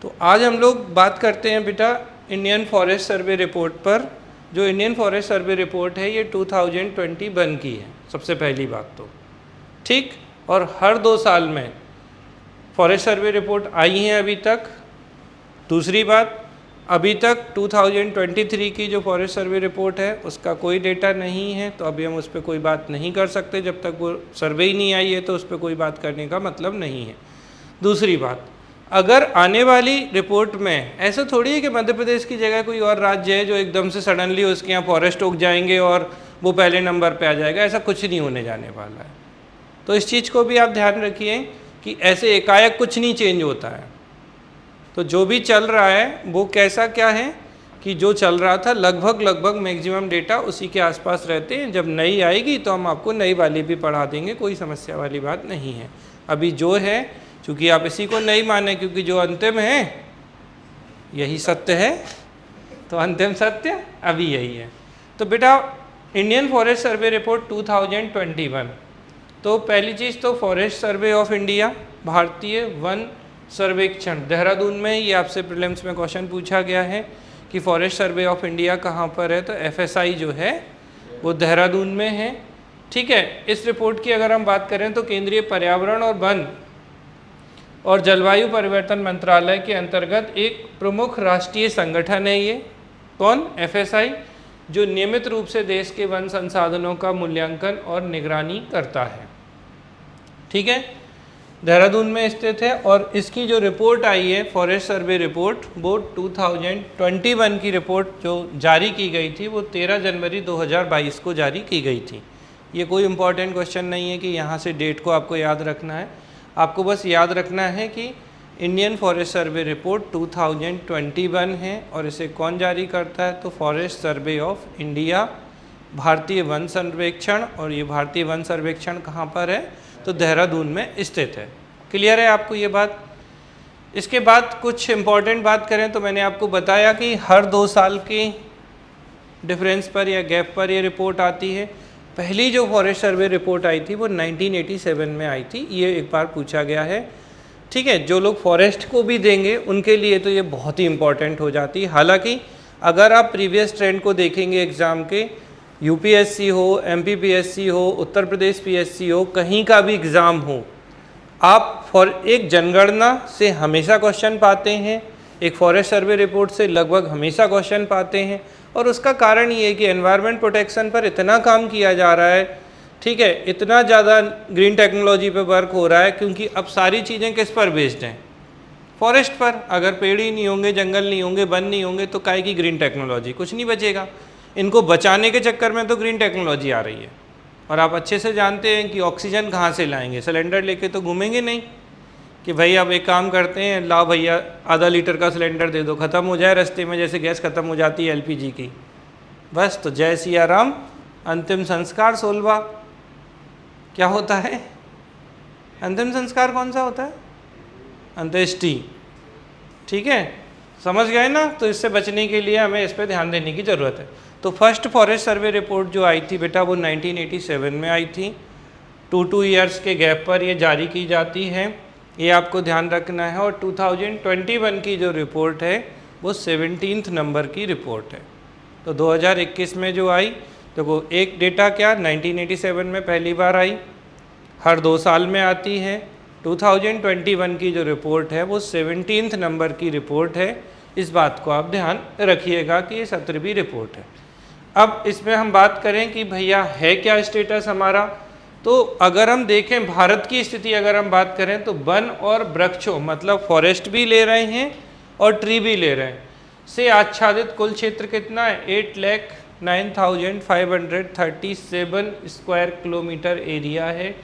तो आज हम लोग बात करते हैं बेटा इंडियन फॉरेस्ट सर्वे रिपोर्ट पर। जो इंडियन फॉरेस्ट सर्वे रिपोर्ट है ये 2021 की है, सबसे पहली बात तो ठीक। और हर 2 साल में फॉरेस्ट सर्वे रिपोर्ट आई हैं अभी तक। दूसरी बात, अभी तक 2023 की जो फॉरेस्ट सर्वे रिपोर्ट है उसका कोई डेटा नहीं है, तो अभी हम उस पर कोई बात नहीं कर सकते। जब तक वो सर्वे ही नहीं आई है तो उस पर कोई बात करने का मतलब नहीं है। दूसरी बात, अगर आने वाली रिपोर्ट में ऐसा थोड़ी है कि मध्य प्रदेश की जगह कोई और राज्य है जो एकदम से सडनली उसके यहाँ फॉरेस्ट उग जाएंगे और वो पहले नंबर पे आ जाएगा, ऐसा कुछ नहीं होने जाने वाला है। तो इस चीज़ को भी आप ध्यान रखिए कि ऐसे एकाएक कुछ नहीं चेंज होता है। तो जो भी चल रहा है वो कैसा क्या है कि जो चल रहा था लगभग मैक्सिमम डेटा उसी के आसपास रहते हैं। जब नई आएगी तो हम आपको नई वाली भी पढ़ा देंगे, कोई समस्या वाली बात नहीं है। अभी जो है, चूँकि आप इसी को नहीं माने क्योंकि जो अंतिम है यही सत्य है, तो अंतिम सत्य अभी यही है। तो बेटा इंडियन फॉरेस्ट सर्वे रिपोर्ट 2021, तो पहली चीज़ तो फॉरेस्ट सर्वे ऑफ इंडिया, भारतीय वन सर्वेक्षण देहरादून में, ये आपसे प्रीलिम्स में क्वेश्चन पूछा गया है कि फॉरेस्ट सर्वे ऑफ इंडिया कहाँ पर है, तो FSI जो है वो देहरादून में है। ठीक है, इस रिपोर्ट की अगर हम बात करें तो केंद्रीय पर्यावरण और वन और जलवायु परिवर्तन मंत्रालय के अंतर्गत एक प्रमुख राष्ट्रीय संगठन है। ये कौन? FSI, जो नियमित रूप से देश के वन संसाधनों का मूल्यांकन और निगरानी करता है। ठीक है, देहरादून में स्थित है। और इसकी जो रिपोर्ट आई है फॉरेस्ट सर्वे रिपोर्ट, वो 2021 की रिपोर्ट जो जारी की गई थी वो 13 जनवरी 2022 को जारी की गई थी। ये कोई इम्पॉर्टेंट क्वेश्चन नहीं है कि यहाँ से डेट को आपको याद रखना है। आपको बस याद रखना है कि इंडियन फॉरेस्ट सर्वे रिपोर्ट 2021 है और इसे कौन जारी करता है, तो फॉरेस्ट सर्वे ऑफ इंडिया, भारतीय वन सर्वेक्षण। और ये भारतीय वन सर्वेक्षण कहाँ पर है, तो देहरादून में स्थित है। क्लियर है आपको ये बात? इसके बाद कुछ इम्पॉर्टेंट बात करें तो मैंने आपको बताया कि हर 2 साल के डिफरेंस पर या गैप पर ये रिपोर्ट आती है। पहली जो फॉरेस्ट सर्वे रिपोर्ट आई थी वो 1987 में आई थी, ये एक बार पूछा गया है। ठीक है, जो लोग फॉरेस्ट को भी देंगे उनके लिए तो ये बहुत ही इम्पॉर्टेंट हो जाती है। हालांकि अगर आप प्रीवियस ट्रेंड को देखेंगे एग्ज़ाम के, UPSC हो, MPPSC हो, उत्तर प्रदेश PSC हो, कहीं का भी एग्ज़ाम हो, आप एक जनगणना से हमेशा क्वेश्चन पाते हैं, एक फॉरेस्ट सर्वे रिपोर्ट से लगभग हमेशा क्वेश्चन पाते हैं। और उसका कारण ये है कि एनवायरनमेंट प्रोटेक्शन पर इतना काम किया जा रहा है, ठीक है, इतना ज़्यादा ग्रीन टेक्नोलॉजी पे वर्क हो रहा है, क्योंकि अब सारी चीज़ें किस पर बेस्ड हैं? फॉरेस्ट पर। अगर पेड़ ही नहीं होंगे, जंगल नहीं होंगे, वन नहीं होंगे तो काहे की ग्रीन टेक्नोलॉजी? कुछ नहीं बचेगा। इनको बचाने के चक्कर में तो ग्रीन टेक्नोलॉजी आ रही है। और आप अच्छे से जानते हैं कि ऑक्सीजन कहाँ से लाएंगे? सिलेंडर लेके तो घूमेंगे नहीं कि भाई अब एक काम करते हैं, लाओ भैया आधा लीटर का सिलेंडर दे दो, ख़त्म हो जाए रास्ते में, जैसे गैस ख़त्म हो जाती है LPG की, बस। तो जय सिया राम, अंतिम संस्कार 16वां क्या होता है? अंतिम संस्कार कौन सा होता है? अंत्येष्टि। ठीक है, समझ गए ना? तो इससे बचने के लिए हमें इस पर ध्यान देने की ज़रूरत है। तो फर्स्ट फॉरेस्ट सर्वे रिपोर्ट जो आई थी बेटा वो 1987 में आई थी। 2 ईयर्स के गैप पर ये जारी की जाती है, ये आपको ध्यान रखना है। और 2021 की जो रिपोर्ट है वो 17th नंबर की रिपोर्ट है। तो 2021 में जो आई, तो वो एक डेटा क्या 1987 में पहली बार आई, हर 2 साल में आती है। 2021 की जो रिपोर्ट है वो 17th नंबर की रिपोर्ट है। इस बात को आप ध्यान रखिएगा कि ये 17वीं रिपोर्ट है। अब इसमें हम बात करें कि भैया है क्या स्टेटस हमारा, तो अगर हम देखें भारत की स्थिति, अगर हम बात करें तो वन और वृक्षों, मतलब फॉरेस्ट भी ले रहे हैं और ट्री भी ले रहे हैं, से आच्छादित कुल क्षेत्र कितना है? 8,09,537 स्क्वायर किलोमीटर एरिया है,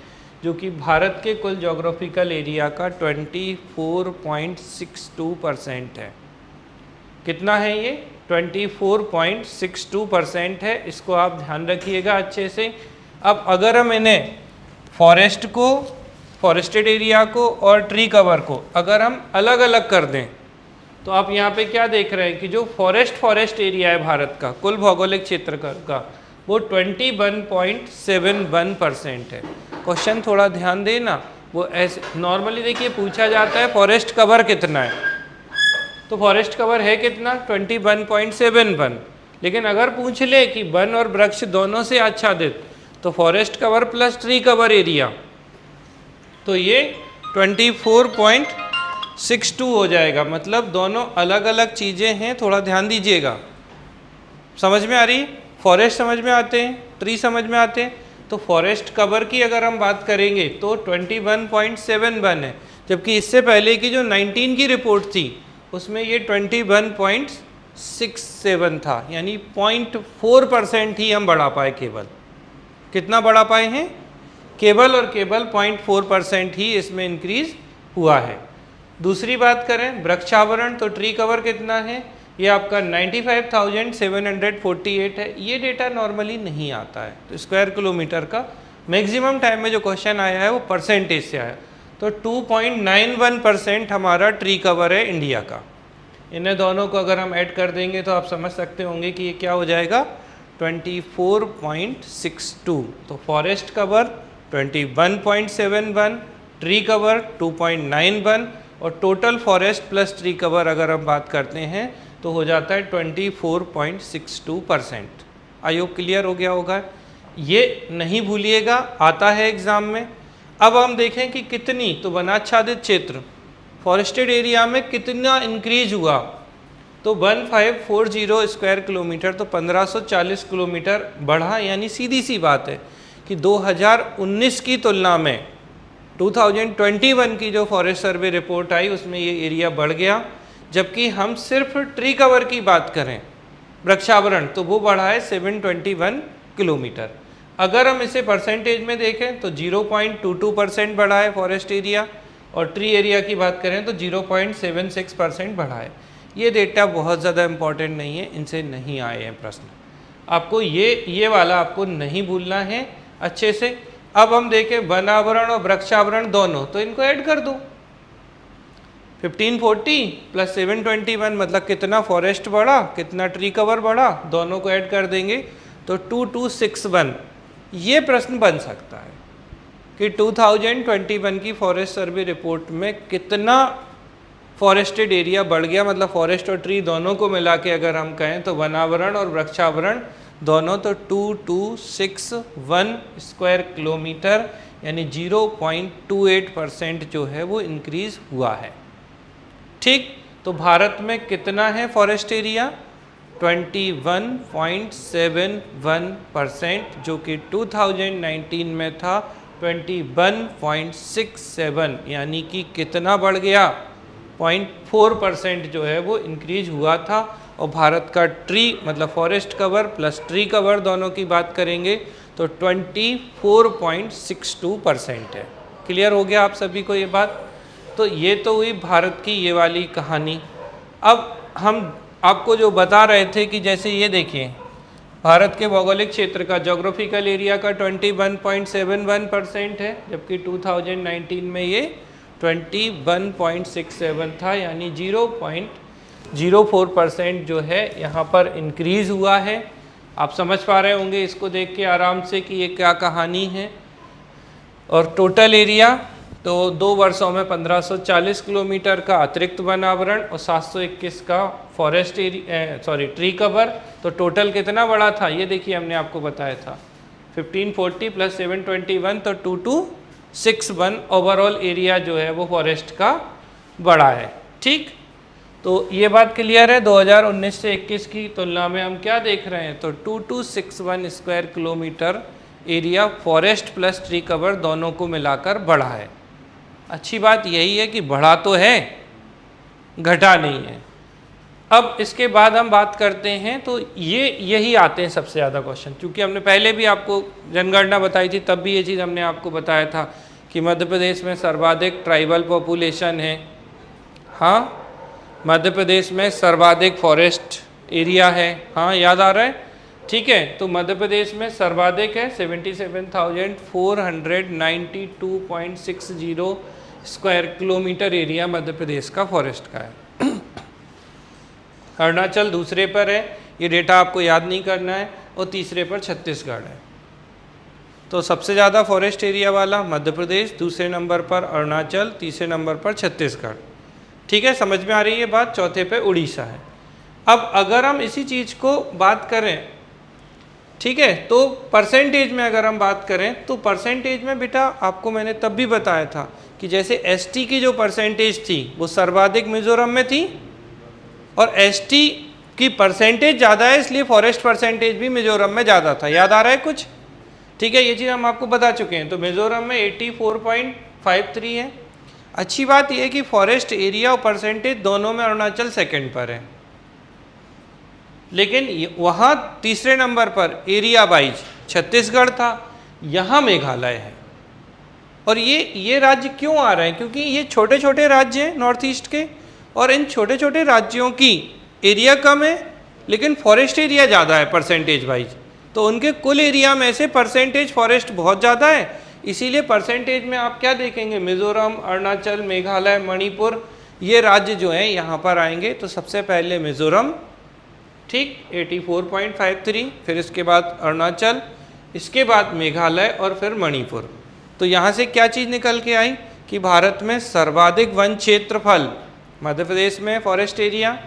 जो कि भारत के कुल जोग्राफिकल एरिया का 24.62% है। कितना है ये? 24.62% है। इसको आप ध्यान रखिएगा अच्छे से। अब अगर हम इन्हें फॉरेस्ट को, फॉरेस्टेड एरिया को और ट्री कवर को अगर हम अलग अलग कर दें, तो आप यहाँ पे क्या देख रहे हैं कि जो फॉरेस्ट एरिया है भारत का, कुल भौगोलिक क्षेत्र का, वो 21.71% है। क्वेश्चन थोड़ा ध्यान देना, वो ऐसे नॉर्मली देखिए पूछा जाता है फॉरेस्ट कवर कितना है, तो फॉरेस्ट कवर है कितना 21.71। लेकिन अगर पूछ ले कि वन और वृक्ष दोनों से आच्छादित तो forest cover plus tree cover area, तो ये 24.62 हो जाएगा। मतलब दोनों अलग अलग चीज़ें हैं, थोड़ा ध्यान दीजिएगा। समझ में आ रही? फॉरेस्ट समझ में आते हैं, ट्री समझ में आते हैं। तो फॉरेस्ट कवर की अगर हम बात करेंगे तो 21.71 है, जबकि इससे पहले की जो 19 की रिपोर्ट थी उसमें ये 21.67 था, यानी 0.4% ही हम बढ़ा पाए केवल। कितना बढ़ा पाए हैं? केवल और केवल 0.4% ही इसमें इंक्रीज हुआ है। दूसरी बात करें वृक्षावरण, तो ट्री कवर कितना है? ये आपका 95,748 है। ये डेटा नॉर्मली नहीं आता है, तो स्क्वायर किलोमीटर का मैक्सिमम टाइम में जो क्वेश्चन आया है वो परसेंटेज से आया। तो 2.91% हमारा ट्री कवर है इंडिया का। इन्हें दोनों को अगर हम ऐड कर देंगे तो आप समझ सकते होंगे कि ये क्या हो जाएगा 24.62। तो फॉरेस्ट कवर 21.71, ट्री कवर 2.91 और total forest plus tree cover अगर हम बात करते हैं तो हो जाता है 24.62%। आई होप क्लियर हो गया होगा। ये नहीं भूलिएगा, आता है एग्जाम में। अब हम देखें कि कितनी, तो वनाच्छादित क्षेत्र फॉरेस्टेड एरिया में कितना इंक्रीज हुआ, तो 1540 स्क्वायर किलोमीटर, तो 1540 किलोमीटर बढ़ा। यानी सीधी सी बात है कि 2019 की तुलना में 2021 की जो फॉरेस्ट सर्वे रिपोर्ट आई उसमें ये एरिया बढ़ गया। जबकि हम सिर्फ ट्री कवर की बात करें, वृक्षावरण, तो वो बढ़ा है 721 किलोमीटर। अगर हम इसे परसेंटेज में देखें तो 0.22% बढ़ा है फॉरेस्ट एरिया, और ट्री एरिया की बात करें तो 0.76% बढ़ा है। ये डेटा बहुत ज़्यादा इम्पॉर्टेंट नहीं है, इनसे नहीं आए हैं प्रश्न। आपको ये वाला आपको नहीं भूलना है अच्छे से। अब हम देखें वनावरण और वृक्षावरण दोनों, तो इनको ऐड कर दो। 1540 प्लस 721 मतलब कितना फॉरेस्ट बढ़ा, कितना ट्री कवर बढ़ा, दोनों को ऐड कर देंगे तो 2261। ये प्रश्न बन सकता है कि 2021 की फॉरेस्ट सर्वे रिपोर्ट में कितना फॉरेस्टेड एरिया बढ़ गया। मतलब फॉरेस्ट और ट्री दोनों को मिला के अगर हम कहें तो वनावरण और वृक्षावरण दोनों, तो 2261 स्क्वायर किलोमीटर, यानी 0.28% जो है वो इंक्रीज हुआ है। ठीक, तो भारत में कितना है फॉरेस्ट एरिया 21.71%, जो कि 2019 में था 21.67, यानी कि कितना बढ़ गया 0.4% जो है वो इंक्रीज हुआ था। और भारत का ट्री मतलब forest cover plus tree cover दोनों की बात करेंगे तो 24.62% है। क्लियर हो गया आप सभी को ये बात? तो ये तो हुई भारत की ये वाली कहानी। अब हम आपको जो बता रहे थे कि जैसे ये देखिए भारत के भौगोलिक क्षेत्र का ज्योग्राफिकल एरिया का 21.71% है, जबकि 2019 में ये 21.67 था, यानी 0.04% जो है यहाँ पर इंक्रीज़ हुआ है। आप समझ पा रहे होंगे इसको देख के आराम से कि ये क्या कहानी है। और टोटल एरिया तो 2 वर्षों में 1540 किलोमीटर का अतिरिक्त वनावरण और 721 का फॉरेस्ट एरिया ट्री कवर, तो टोटल कितना बड़ा था ये देखिए हमने आपको बताया था 1540 प्लस 721 तो 2261 ओवरऑल एरिया जो है वो फॉरेस्ट का बड़ा है। ठीक, तो ये बात क्लियर है। 2019 से 21 की तुलना में हम क्या देख रहे हैं, तो 2261 square kilometre area forest plus tree cover दोनों को मिलाकर बढ़ा है। अच्छी बात यही है कि बढ़ा तो है, घटा नहीं है। अब इसके बाद हम बात करते हैं तो यही आते हैं सबसे ज़्यादा क्वेश्चन, क्योंकि हमने पहले भी आपको जनगणना बताई थी, तब भी ये चीज़ हमने आपको बताया था कि मध्य प्रदेश में सर्वाधिक ट्राइबल पॉपुलेशन है। हाँ, मध्य प्रदेश में सर्वाधिक फॉरेस्ट एरिया है। हाँ, याद आ रहा है? ठीक है, तो मध्य प्रदेश में सर्वाधिक है 77,492.60 स्क्वायर किलोमीटर एरिया मध्य प्रदेश का फॉरेस्ट का है। अरुणाचल दूसरे पर है, ये डेटा आपको याद नहीं करना है, और तीसरे पर छत्तीसगढ़ है। तो सबसे ज़्यादा फॉरेस्ट एरिया वाला मध्य प्रदेश, दूसरे नंबर पर अरुणाचल, तीसरे नंबर पर छत्तीसगढ़। ठीक है, समझ में आ रही है बात। चौथे पे उड़ीसा है। अब अगर हम इसी चीज़ को बात करें, ठीक है, तो परसेंटेज में अगर हम बात करें तो परसेंटेज में बेटा आपको मैंने तब भी बताया था कि जैसे एसटी की जो परसेंटेज थी वो सर्वाधिक मिजोरम में थी, और एसटी की परसेंटेज ज़्यादा है इसलिए फॉरेस्ट परसेंटेज भी मिजोरम में ज़्यादा था। याद आ रहा है कुछ? ठीक है, ये चीज़ हम आपको बता चुके हैं। तो मिजोरम में 84.53 है। अच्छी बात यह है कि फॉरेस्ट एरिया और परसेंटेज दोनों में अरुणाचल सेकंड पर है, लेकिन वहाँ तीसरे नंबर पर एरिया वाइज छत्तीसगढ़ था, यहाँ मेघालय है। और ये राज्य क्यों आ रहे हैं? क्योंकि ये छोटे छोटे राज्य हैं नॉर्थ ईस्ट के, और इन छोटे छोटे राज्यों की एरिया कम है लेकिन फॉरेस्ट एरिया ज़्यादा है परसेंटेज वाइज। तो उनके कुल एरिया में से परसेंटेज फॉरेस्ट बहुत ज़्यादा है, इसीलिए परसेंटेज में आप क्या देखेंगे, मिजोरम, अरुणाचल, मेघालय, मणिपुर, ये राज्य जो हैं यहाँ पर आएंगे। तो सबसे पहले मिजोरम, ठीक, 84.53, फिर इसके बाद अरुणाचल, इसके बाद मेघालय और फिर मणिपुर। तो यहाँ से क्या चीज़ निकल के आई कि भारत में सर्वाधिक वन क्षेत्रफल मध्य प्रदेश में फॉरेस्ट एरिया,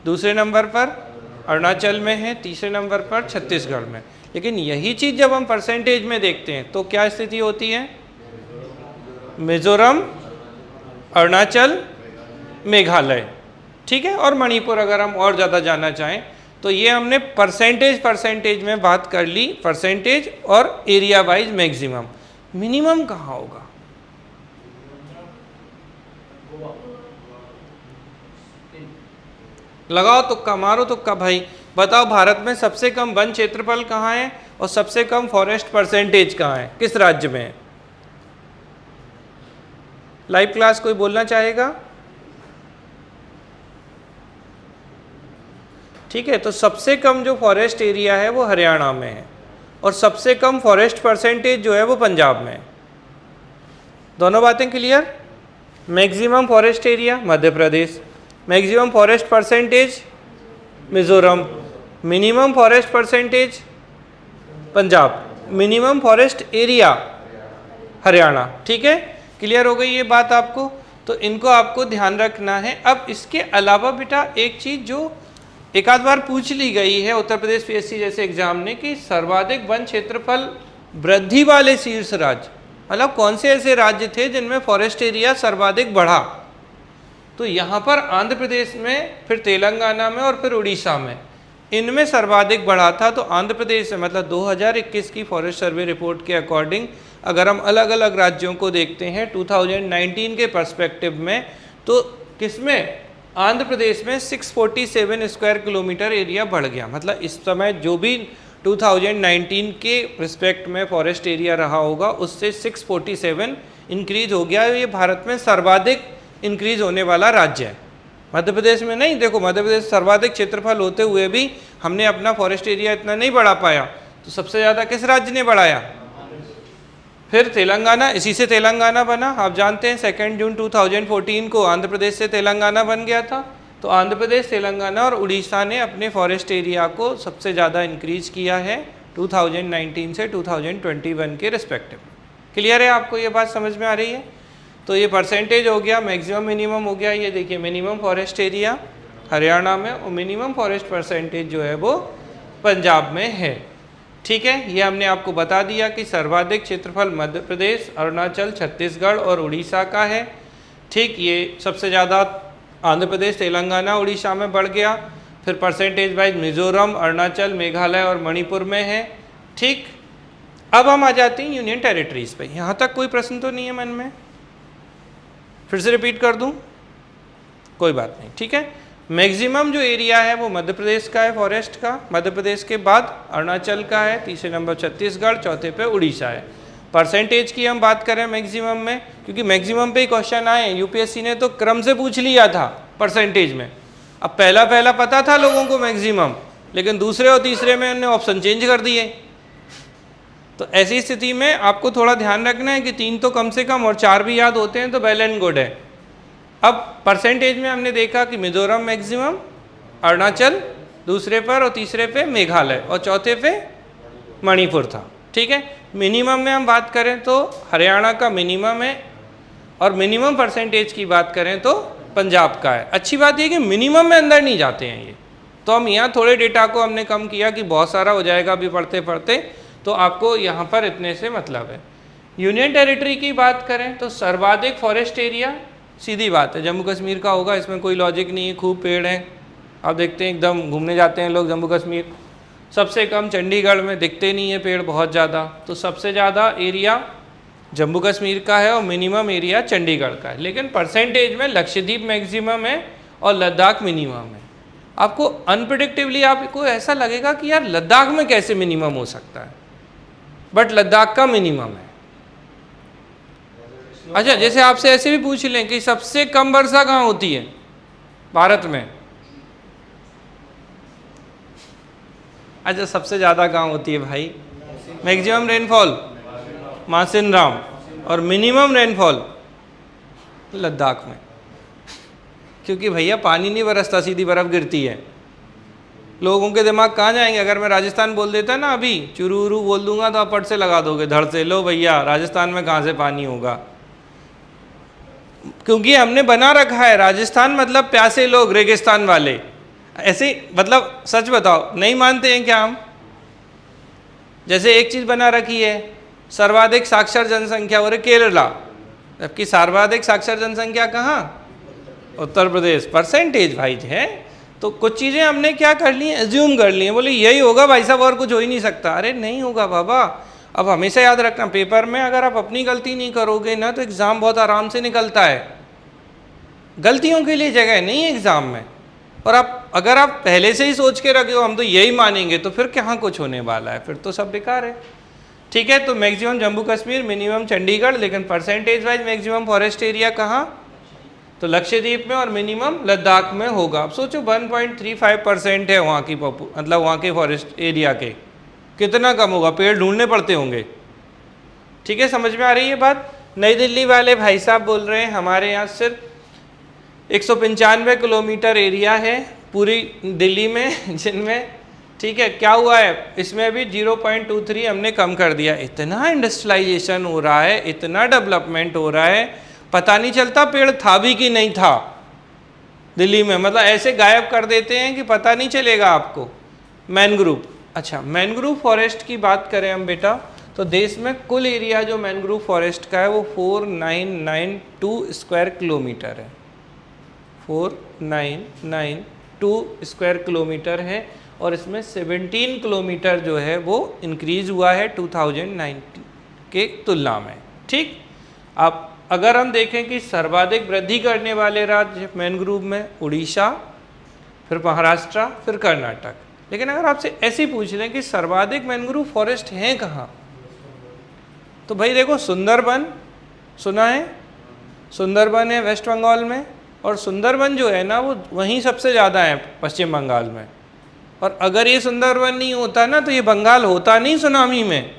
दूसरे नंबर पर अरुणाचल में है, तीसरे नंबर पर छत्तीसगढ़ में। लेकिन यही चीज़ जब हम परसेंटेज में देखते हैं तो क्या स्थिति होती है, मिजोरम, अरुणाचल, मेघालय, ठीक है, और मणिपुर अगर हम और ज़्यादा जानना चाहें तो ये हमने परसेंटेज में बात कर ली, परसेंटेज और एरिया वाइज मैक्सिमम। मिनिमम कहाँ होगा? लगाओ तुक्का, मारो तुक्का भाई, बताओ भारत में सबसे कम वन क्षेत्रफल कहाँ है और सबसे कम फॉरेस्ट परसेंटेज कहाँ है, किस राज्य में है? लाइव क्लास कोई बोलना चाहेगा? ठीक है, तो सबसे कम जो फॉरेस्ट एरिया है वो हरियाणा में है, और सबसे कम फॉरेस्ट परसेंटेज जो है वो पंजाब में है। दोनों बातें clear? Maximum forest area Madhya Pradesh, maximum forest percentage Mizoram, minimum forest percentage Punjab, minimum forest area Haryana. ठीक है, क्लियर हो गई ये बात आपको? तो इनको आपको ध्यान रखना है। अब इसके अलावा बेटा एक चीज़ जो एक आध बार पूछ ली गई है उत्तर प्रदेश पीएससी जैसे एग्जाम ने, कि सर्वाधिक वन क्षेत्रफल वृद्धि वाले शीर्ष राज्य, मतलब कौन से ऐसे राज्य थे जिनमें फॉरेस्ट एरिया सर्वाधिक बढ़ा? तो यहाँ पर आंध्र प्रदेश में, फिर तेलंगाना में और फिर उड़ीसा में, इनमें सर्वाधिक बढ़ा था। तो आंध्र प्रदेश में मतलब 2021 की फॉरेस्ट सर्वे रिपोर्ट के अकॉर्डिंग अगर हम अलग अलग राज्यों को देखते हैं 2019 के पर्सपेक्टिव में, तो किसमें, आंध्र प्रदेश में 647 स्क्वायर किलोमीटर एरिया बढ़ गया। मतलब इस समय जो भी 2019 के रिस्पेक्ट में फॉरेस्ट एरिया रहा होगा उससे 647 इंक्रीज हो गया। ये भारत में सर्वाधिक इंक्रीज होने वाला राज्य है, मध्य प्रदेश में नहीं। देखो मध्य प्रदेश सर्वाधिक क्षेत्रफल होते हुए भी हमने अपना फॉरेस्ट एरिया इतना नहीं बढ़ा पाया, तो सबसे ज़्यादा किस राज्य ने बढ़ाया? फिर तेलंगाना, इसी से तेलंगाना बना। आप जानते हैं 2 जून 2014 को आंध्र प्रदेश से तेलंगाना बन गया था। तो आंध्र प्रदेश, तेलंगाना और उड़ीसा ने अपने फॉरेस्ट एरिया को सबसे ज़्यादा इंक्रीज किया है 2019 से 2021 के रिस्पेक्टिव। क्लियर है आपको ये बात, समझ में आ रही है? तो ये परसेंटेज हो गया, मैक्सिमम मिनिमम हो गया। ये देखिए मिनिमम फॉरेस्ट एरिया हरियाणा में और मिनिमम फॉरेस्ट परसेंटेज जो है वो पंजाब में है। ठीक है, ये हमने आपको बता दिया कि सर्वाधिक क्षेत्रफल मध्य प्रदेश, अरुणाचल, छत्तीसगढ़ और उड़ीसा का है। ठीक, ये सबसे ज़्यादा आंध्र प्रदेश, तेलंगाना, उड़ीसा में बढ़ गया। फिर परसेंटेज वाइज मिजोरम, अरुणाचल, मेघालय और मणिपुर में है। ठीक, अब हम आ जाते हैं यूनियन टेरिटरीज पे। यहाँ तक कोई प्रश्न तो नहीं है मन में? फिर से रिपीट कर दूँ? कोई बात नहीं, ठीक है। मैक्सिमम जो एरिया है वो मध्य प्रदेश का है फॉरेस्ट का, मध्य प्रदेश के बाद अरुणाचल का है, तीसरे नंबर छत्तीसगढ़, चौथे पे उड़ीसा है। परसेंटेज की हम बात करें मैक्सिमम में, क्योंकि मैक्सिमम पे ही क्वेश्चन आए, यूपीएससी ने तो क्रम से पूछ लिया था परसेंटेज में। अब पहला पता था लोगों को मैक्सिमम, लेकिन दूसरे और तीसरे में उन्होंने ऑप्शन चेंज कर दिए। तो ऐसी स्थिति में आपको थोड़ा ध्यान रखना है कि 3 तो कम से कम और 4 भी याद होते हैं तो वेल एंड गुड है। अब परसेंटेज में हमने देखा कि मिजोरम मैक्सिमम, अरुणाचल दूसरे पर और तीसरे पे मेघालय और चौथे पे मणिपुर था। ठीक है, मिनिमम में हम बात करें तो हरियाणा का मिनिमम है और मिनिमम परसेंटेज की बात करें तो पंजाब का है। अच्छी बात यह कि मिनिमम में अंदर नहीं जाते हैं ये, तो हम यहाँ थोड़े डेटा को हमने कम किया कि बहुत सारा हो जाएगा अभी पढ़ते पढ़ते, तो आपको यहाँ पर इतने से मतलब है। यूनियन टेरिटरी की बात करें तो सर्वाधिक फॉरेस्ट एरिया, सीधी बात है जम्मू कश्मीर का होगा, इसमें कोई लॉजिक नहीं है, खूब पेड़ हैं। आप देखते हैं एकदम घूमने जाते हैं लोग जम्मू कश्मीर, सबसे कम चंडीगढ़ में दिखते नहीं है पेड़ बहुत ज़्यादा। तो सबसे ज़्यादा एरिया जम्मू कश्मीर का है और मिनिमम एरिया चंडीगढ़ का है, लेकिन परसेंटेज में लक्षद्वीप मैक्सिमम है और लद्दाख मिनिमम है। आपको अनप्रिडिक्टिवली आपको ऐसा लगेगा कि यार लद्दाख में कैसे मिनिमम हो सकता है, बट लद्दाख का मिनिमम है। अच्छा, जैसे आपसे ऐसे भी पूछ लें कि सबसे कम वर्षा कहाँ होती है भारत में, अच्छा सबसे ज़्यादा कहाँ होती है भाई? मैक्सिमम रेनफॉल मासिनराम और मिनिमम रेनफॉल लद्दाख में, क्योंकि भैया पानी नहीं बरसता, सीधी बर्फ़ गिरती है। लोगों के दिमाग कहाँ जाएंगे? अगर मैं राजस्थान बोल देता ना अभी, चुरूरू बोल दूंगा तो आप पट से लगा दोगे धड़ से, लो भैया राजस्थान में कहाँ से पानी होगा? क्योंकि हमने बना रखा है राजस्थान मतलब प्यासे लोग, रेगिस्तान वाले, ऐसे मतलब सच बताओ नहीं मानते हैं क्या हम? जैसे एक चीज़ बना रखी है सर्वाधिक साक्षर जनसंख्या और केरला, जबकि सर्वाधिक साक्षर जनसंख्या कहाँ? उत्तर प्रदेश। परसेंटेज वाइज है तो कुछ चीज़ें हमने क्या कर ली, एज्यूम कर ली हैं, बोले यही होगा भाई साहब और कुछ हो ही नहीं सकता। अरे नहीं होगा बाबा। अब हमेशा याद रखना, पेपर में अगर आप अपनी गलती नहीं करोगे ना तो एग्ज़ाम बहुत आराम से निकलता है। गलतियों के लिए जगह नहीं है एग्ज़ाम में। और आप अगर आप पहले से ही सोच के रखे हो हम तो यही मानेंगे, तो फिर कहाँ कुछ होने वाला है, फिर तो सब बेकार है। ठीक है, तो मैक्सिमम जम्मू कश्मीर, मिनिमम चंडीगढ़, लेकिन percentage wise maximum forest area कहाँ? तो लक्षद्वीप में और मिनिमम लद्दाख में होगा। अब सोचो 1.35% है वहाँ की मतलब वहाँ के फॉरेस्ट एरिया के, कितना कम होगा? पेड़ ढूंढने पड़ते होंगे। ठीक है, समझ में आ रही है बात? नई दिल्ली वाले भाई साहब बोल रहे हैं हमारे यहाँ सिर्फ 195 किलोमीटर एरिया है पूरी दिल्ली में, जिनमें ठीक है क्या हुआ है, इसमें भी 0.23 हमने कम कर दिया। इतना इंडस्ट्रियलाइजेशन हो रहा है, इतना डेवलपमेंट हो रहा है, पता नहीं चलता पेड़ था भी कि नहीं था दिल्ली में, मतलब ऐसे गायब कर देते हैं कि पता नहीं चलेगा आपको। मैनग्रूव, अच्छा मैनग्रूव फॉरेस्ट की बात करें हम बेटा, तो देश में कुल एरिया जो मैनग्रूव फॉरेस्ट का है वो 4992 स्क्वायर किलोमीटर है, 4992 स्क्वायर किलोमीटर है। और इसमें 17 किलोमीटर जो है वो इंक्रीज़ हुआ है 2019 के तुलना में। ठीक, अब अगर हम देखें कि सर्वाधिक वृद्धि करने वाले राज्य मैनग्रूव में उड़ीसा, फिर महाराष्ट्र, फिर कर्नाटक। लेकिन अगर आपसे ऐसे ही पूछ लें कि सर्वाधिक मैनग्रूव फॉरेस्ट हैं कहाँ, तो भाई देखो सुंदरबन सुना है, सुंदरबन है वेस्ट बंगाल में, और सुंदरबन जो है ना वो वहीं सबसे ज़्यादा है पश्चिम बंगाल में। और अगर ये सुंदरबन नहीं होता ना तो ये बंगाल होता नहीं सुनामी में।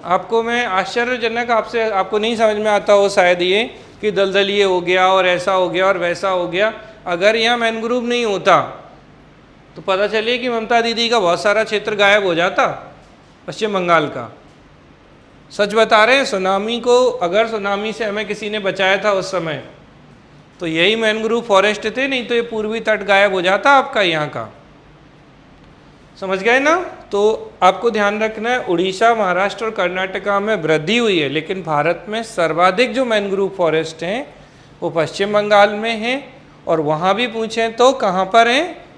आपको मैं आश्चर्यजनक आपको नहीं समझ में आता हो शायद ये कि दलदली हो गया और ऐसा हो गया और वैसा हो गया। अगर यहाँ मैनग्रूव नहीं होता तो पता चलिए कि ममता दीदी का बहुत सारा क्षेत्र गायब हो जाता पश्चिम बंगाल का। सच बता रहे हैं, सुनामी को अगर सुनामी से हमें किसी ने बचाया था उस समय तो यही मैनग्रूव फॉरेस्ट थे, नहीं तो ये पूर्वी तट गायब हो जाता आपका यहाँ का। समझ गए ना? तो आपको ध्यान रखना है उड़ीसा, महाराष्ट्र और कर्नाटका में वृद्धि हुई है, लेकिन भारत में सर्वाधिक जो मैनग्रूव फॉरेस्ट हैं वो पश्चिम बंगाल में हैं। और वहाँ भी पूछें तो कहाँ पर हैं?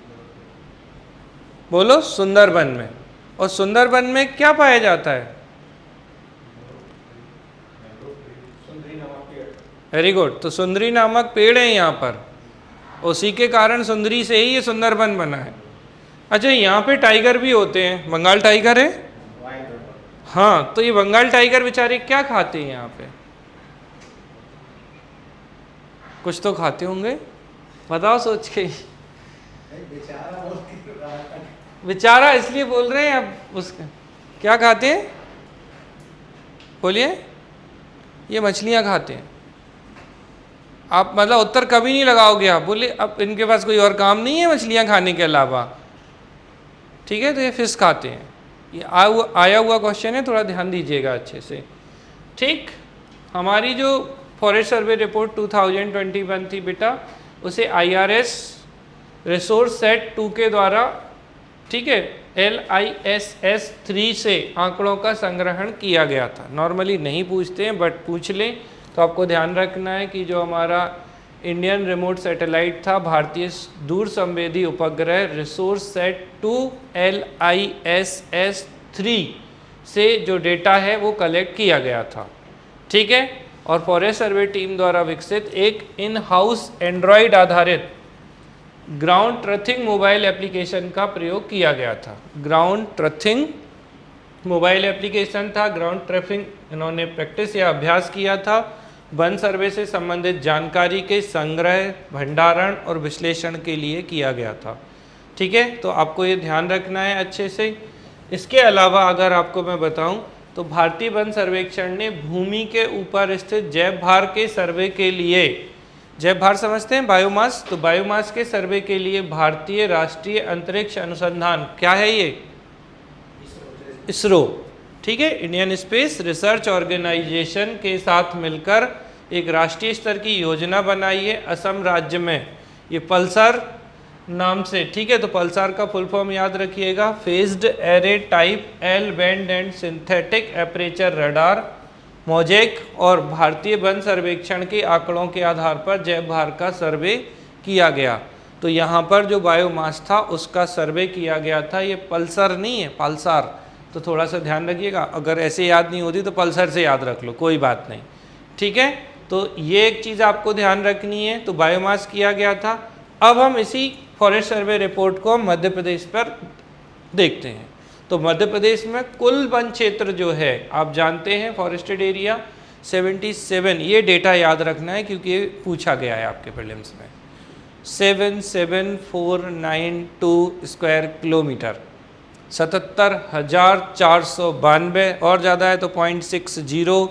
बोलो, सुंदरबन में। और सुंदरबन में क्या पाया जाता है? वेरी गुड, तो सुंदरी नामक पेड़ है यहाँ पर, उसी के कारण सुंदरी से ही ये सुंदरबन बना है। अच्छा, यहाँ पे टाइगर भी होते हैं, बंगाल टाइगर है। हाँ, तो ये बंगाल टाइगर बेचारे क्या खाते हैं यहाँ पे? कुछ तो खाते होंगे, बताओ सोच के। बेचारा इसलिए बोल रहे हैं, अब उसका क्या खाते हैं? बोलिए। ये मछलियाँ खाते हैं। आप मतलब उत्तर कभी नहीं लगाओगे आप, बोले अब इनके पास कोई और काम नहीं है मछलियाँ खाने के अलावा। ठीक है, तो ये फिश खाते हैं। ये आया हुआ क्वेश्चन है, थोड़ा ध्यान दीजिएगा अच्छे से। ठीक, हमारी जो फॉरेस्ट सर्वे रिपोर्ट 2021 थी बेटा, उसे IRS रिसोर्स सेट 2 के द्वारा, ठीक है, LISS 3 से आंकड़ों का संग्रहण किया गया था। नॉर्मली नहीं पूछते हैं बट पूछ लें तो आपको ध्यान रखना है कि जो हमारा इंडियन रिमोट सैटेलाइट था, भारतीय दूर संवेदी उपग्रह रिसोर्स सेट 2 LISS 3 से जो डेटा है वो कलेक्ट किया गया था, ठीक है। और फॉरेस्ट सर्वे टीम द्वारा विकसित एक इन हाउस एंड्रॉयड आधारित ग्राउंड ट्रथिंग मोबाइल एप्लीकेशन का प्रयोग किया गया था। ग्राउंड ट्रथिंग मोबाइल एप्लीकेशन था, ग्राउंड ट्रथिंग इन्होंने प्रैक्टिस या अभ्यास किया था वन सर्वे से संबंधित जानकारी के संग्रह, भंडारण और विश्लेषण के लिए किया गया था, ठीक है। तो आपको ये ध्यान रखना है अच्छे से। इसके अलावा अगर आपको मैं बताऊं तो भारतीय वन सर्वेक्षण ने भूमि के ऊपर स्थित जैव भार के सर्वे के लिए, जैव भार समझते हैं, बायोमास, तो बायोमास के सर्वे के लिए भारतीय राष्ट्रीय अंतरिक्ष अनुसंधान, क्या है ये, इसरो, ठीक है, इंडियन स्पेस रिसर्च ऑर्गेनाइजेशन के साथ मिलकर एक राष्ट्रीय स्तर की योजना बनाई है असम राज्य में, ये पल्सर नाम से, ठीक है। तो पल्सर का फुल फॉर्म याद रखिएगा, phased array type L band and synthetic aperture radar mosaic. और भारतीय वन सर्वेक्षण के आंकड़ों के आधार पर जैव भार का सर्वे किया गया। तो यहाँ पर जो बायोमास था उसका सर्वे किया गया था, ये पल्सर नहीं है, पल्सर, तो थोड़ा सा ध्यान रखिएगा, अगर ऐसे याद नहीं होती तो पल्सर से याद रख लो, कोई बात नहीं, ठीक है। तो ये एक चीज़ आपको ध्यान रखनी है। तो बायोमास किया गया था। अब हम इसी फॉरेस्ट सर्वे रिपोर्ट को मध्य प्रदेश पर देखते हैं। तो मध्य प्रदेश में कुल वन क्षेत्र जो है आप जानते हैं, फॉरेस्टेड एरिया 77, ये डेटा याद रखना है क्योंकि ये पूछा गया है आपके प्रीलिम्स में, 77492 स्क्वायर किलोमीटर, 77,492 और ज़्यादा है तो 0.60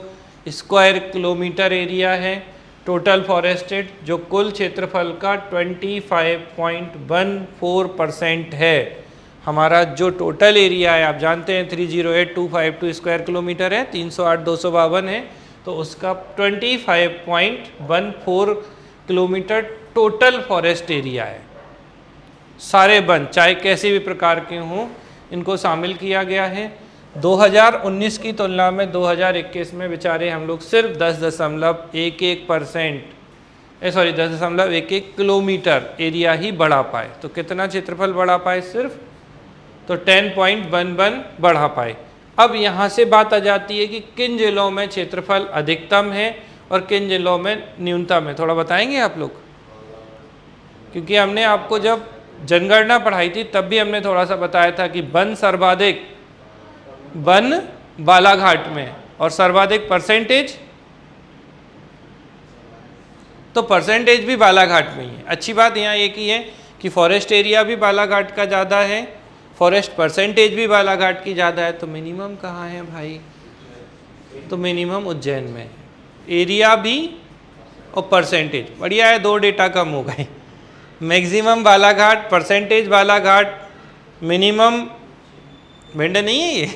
स्क्वायर किलोमीटर एरिया है टोटल फॉरेस्टेड, जो कुल क्षेत्रफल का 25.14% है। हमारा जो टोटल एरिया है आप जानते हैं 308252 स्क्वायर किलोमीटर है, 308,252 है, तो उसका 25.14 किलोमीटर टोटल फॉरेस्ट एरिया है। सारे वन चाहे कैसे भी प्रकार के हों इनको शामिल किया गया है। 2019 की तुलना में 2021 में बेचारे हम लोग सिर्फ 10.11% 10.11 किलोमीटर एरिया ही बढ़ा पाए। तो कितना क्षेत्रफल बढ़ा पाए सिर्फ, तो 10.11 बढ़ा पाए। अब यहाँ से बात आ जाती है कि किन जिलों में क्षेत्रफल अधिकतम है और किन जिलों में न्यूनतम है, थोड़ा बताएंगे आप लोग, क्योंकि हमने आपको जब जनगणना पढ़ाई थी तब भी हमने थोड़ा सा बताया था कि वन सर्वाधिक वन बालाघाट में और सर्वाधिक परसेंटेज, तो परसेंटेज भी बालाघाट में ही है। अच्छी बात यहाँ एक ही है कि फॉरेस्ट एरिया भी बालाघाट का ज़्यादा है, फॉरेस्ट परसेंटेज भी बालाघाट की ज़्यादा है। तो मिनिमम कहाँ है भाई, तो मिनिमम उज्जैन में, एरिया भी और परसेंटेज, बढ़िया है, 2 डेटा कम हो गए। Maximum Balaghat, percentage Balaghat, minimum Bhind नहीं है ये,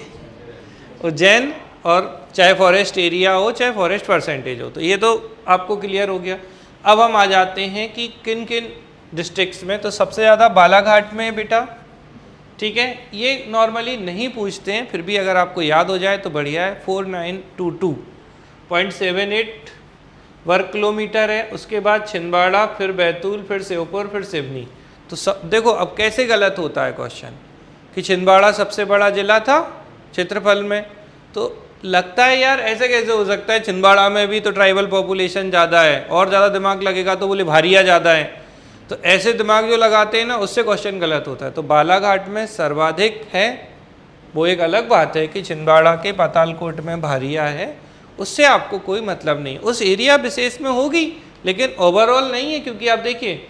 उज्जैन, और चाहे फॉरेस्ट एरिया हो चाहे फॉरेस्ट परसेंटेज हो। तो ये तो आपको क्लियर हो गया। अब हम आ जाते हैं कि किन किन डिस्ट्रिक्ट्स में। तो सबसे ज़्यादा बालाघाट में है बेटा, ठीक है, ये नॉर्मली नहीं पूछते हैं, फिर भी अगर आपको याद हो जाए तो बढ़िया है। 4922.78 वर्ग किलोमीटर है। उसके बाद छिंदवाड़ा, फिर बैतूल, फिर श्योपुर, फिर सिवनी। तो सब देखो अब कैसे गलत होता है क्वेश्चन कि छिंदवाड़ा सबसे बड़ा जिला था क्षेत्रफल में, तो लगता है यार ऐसे कैसे हो सकता है, छिंदवाड़ा में भी तो ट्राइबल पॉपुलेशन ज़्यादा है, और ज़्यादा दिमाग लगेगा तो बोले भारिया ज़्यादा है। तो ऐसे दिमाग जो लगाते हैं ना उससे क्वेश्चन गलत होता है। तो बालाघाट में सर्वाधिक है, वो एक अलग बात है कि छिंदवाड़ा के पातालकोट में भारिया है, उससे आपको कोई मतलब नहीं, उस एरिया विशेष में होगी लेकिन ओवरऑल नहीं है। क्योंकि आप देखिए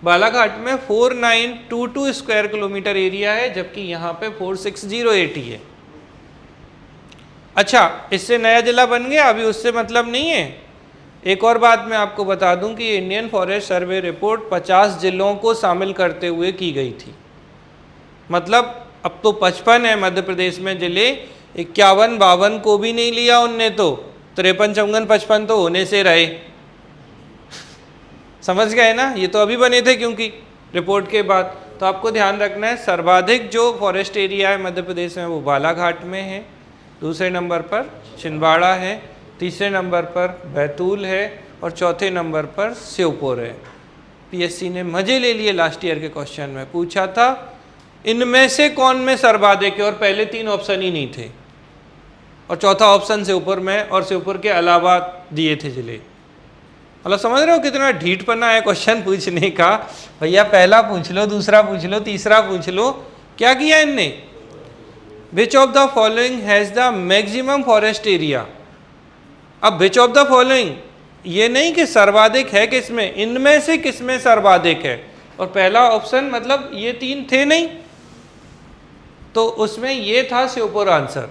बालाघाट में 4922 स्क्वायर किलोमीटर एरिया है, जबकि यहाँ पे 4608 है। अच्छा, इससे नया जिला बन गया, अभी उससे मतलब नहीं है। एक और बात मैं आपको बता दूं कि इंडियन फॉरेस्ट सर्वे रिपोर्ट 50 जिलों को शामिल करते हुए की गई थी। मतलब अब तो 55 है मध्य प्रदेश में जिले, 51-52 को भी नहीं लिया उनने, तो 53, 54, 55 तो होने से रहे। समझ गए ना, ये तो अभी बने थे क्योंकि रिपोर्ट के बाद। तो आपको ध्यान रखना है सर्वाधिक जो फॉरेस्ट एरिया है मध्य प्रदेश में वो बालाघाट में है, दूसरे नंबर पर छिंदवाड़ा है, तीसरे नंबर पर बैतूल है और चौथे नंबर पर श्योपुर है। पीएससी ने मजे ले लिए, लास्ट ईयर के क्वेश्चन में पूछा था इनमें से कौन में सर्वाधिक है, और पहले 3 ऑप्शन ही नहीं थे और चौथा ऑप्शन श्योपुर में और श्योपुर के अलावा दिए थे जिले। मतलब समझ रहे हो कितना ढीठपना है क्वेश्चन पूछने का। भैया पहला पूछ लो, दूसरा पूछ लो, तीसरा पूछ लो। क्या किया इनने, which of the following has the maximum forest area. अब विच ऑफ द फॉलोइंग ये नहीं कि सर्वाधिक है किसमें, इनमें से किसमें सर्वाधिक है। और पहला ऑप्शन मतलब ये 3 थे नहीं, तो उसमें ये था श्योपुर आंसर।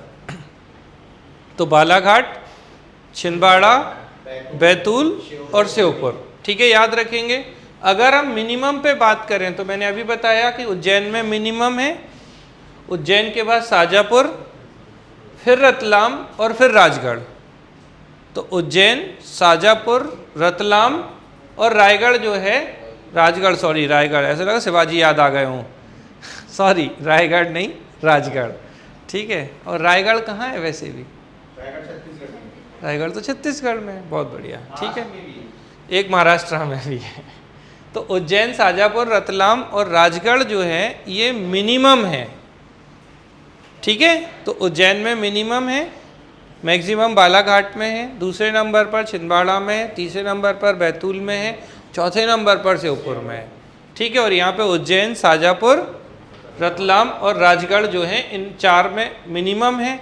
तो बालाघाट, छिंदवाड़ा, बैतूल और श्योपुर। ठीक है, याद रखेंगे। अगर हम मिनिमम पे बात करें तो मैंने अभी बताया कि उज्जैन में मिनिमम है, उज्जैन के बाद शाजापुर, फिर रतलाम और फिर राजगढ़। तो उज्जैन, शाजापुर, रतलाम और रायगढ़ जो है, राजगढ़ सॉरी रायगढ़, ऐसा लगा शिवाजी याद आ गए हों सॉरी रायगढ़ नहीं राजगढ़। ठीक है, और रायगढ़ कहाँ है वैसे भी, रायगढ़ तो छत्तीसगढ़ में है। बहुत बढ़िया, ठीक है, एक महाराष्ट्र में भी है। तो उज्जैन, शाजापुर, रतलाम और राजगढ़ जो है ये मिनिमम है। ठीक है, तो उज्जैन में मिनिमम है, मैक्सिमम बालाघाट में है, दूसरे नंबर पर छिंदवाड़ा में है, तीसरे नंबर पर बैतूल में है, चौथे नंबर पर श्योपुर में है। ठीक है, और यहाँ पे उज्जैन, शाजापुर, रतलाम और राजगढ़ जो है इन 4 में मिनिमम है।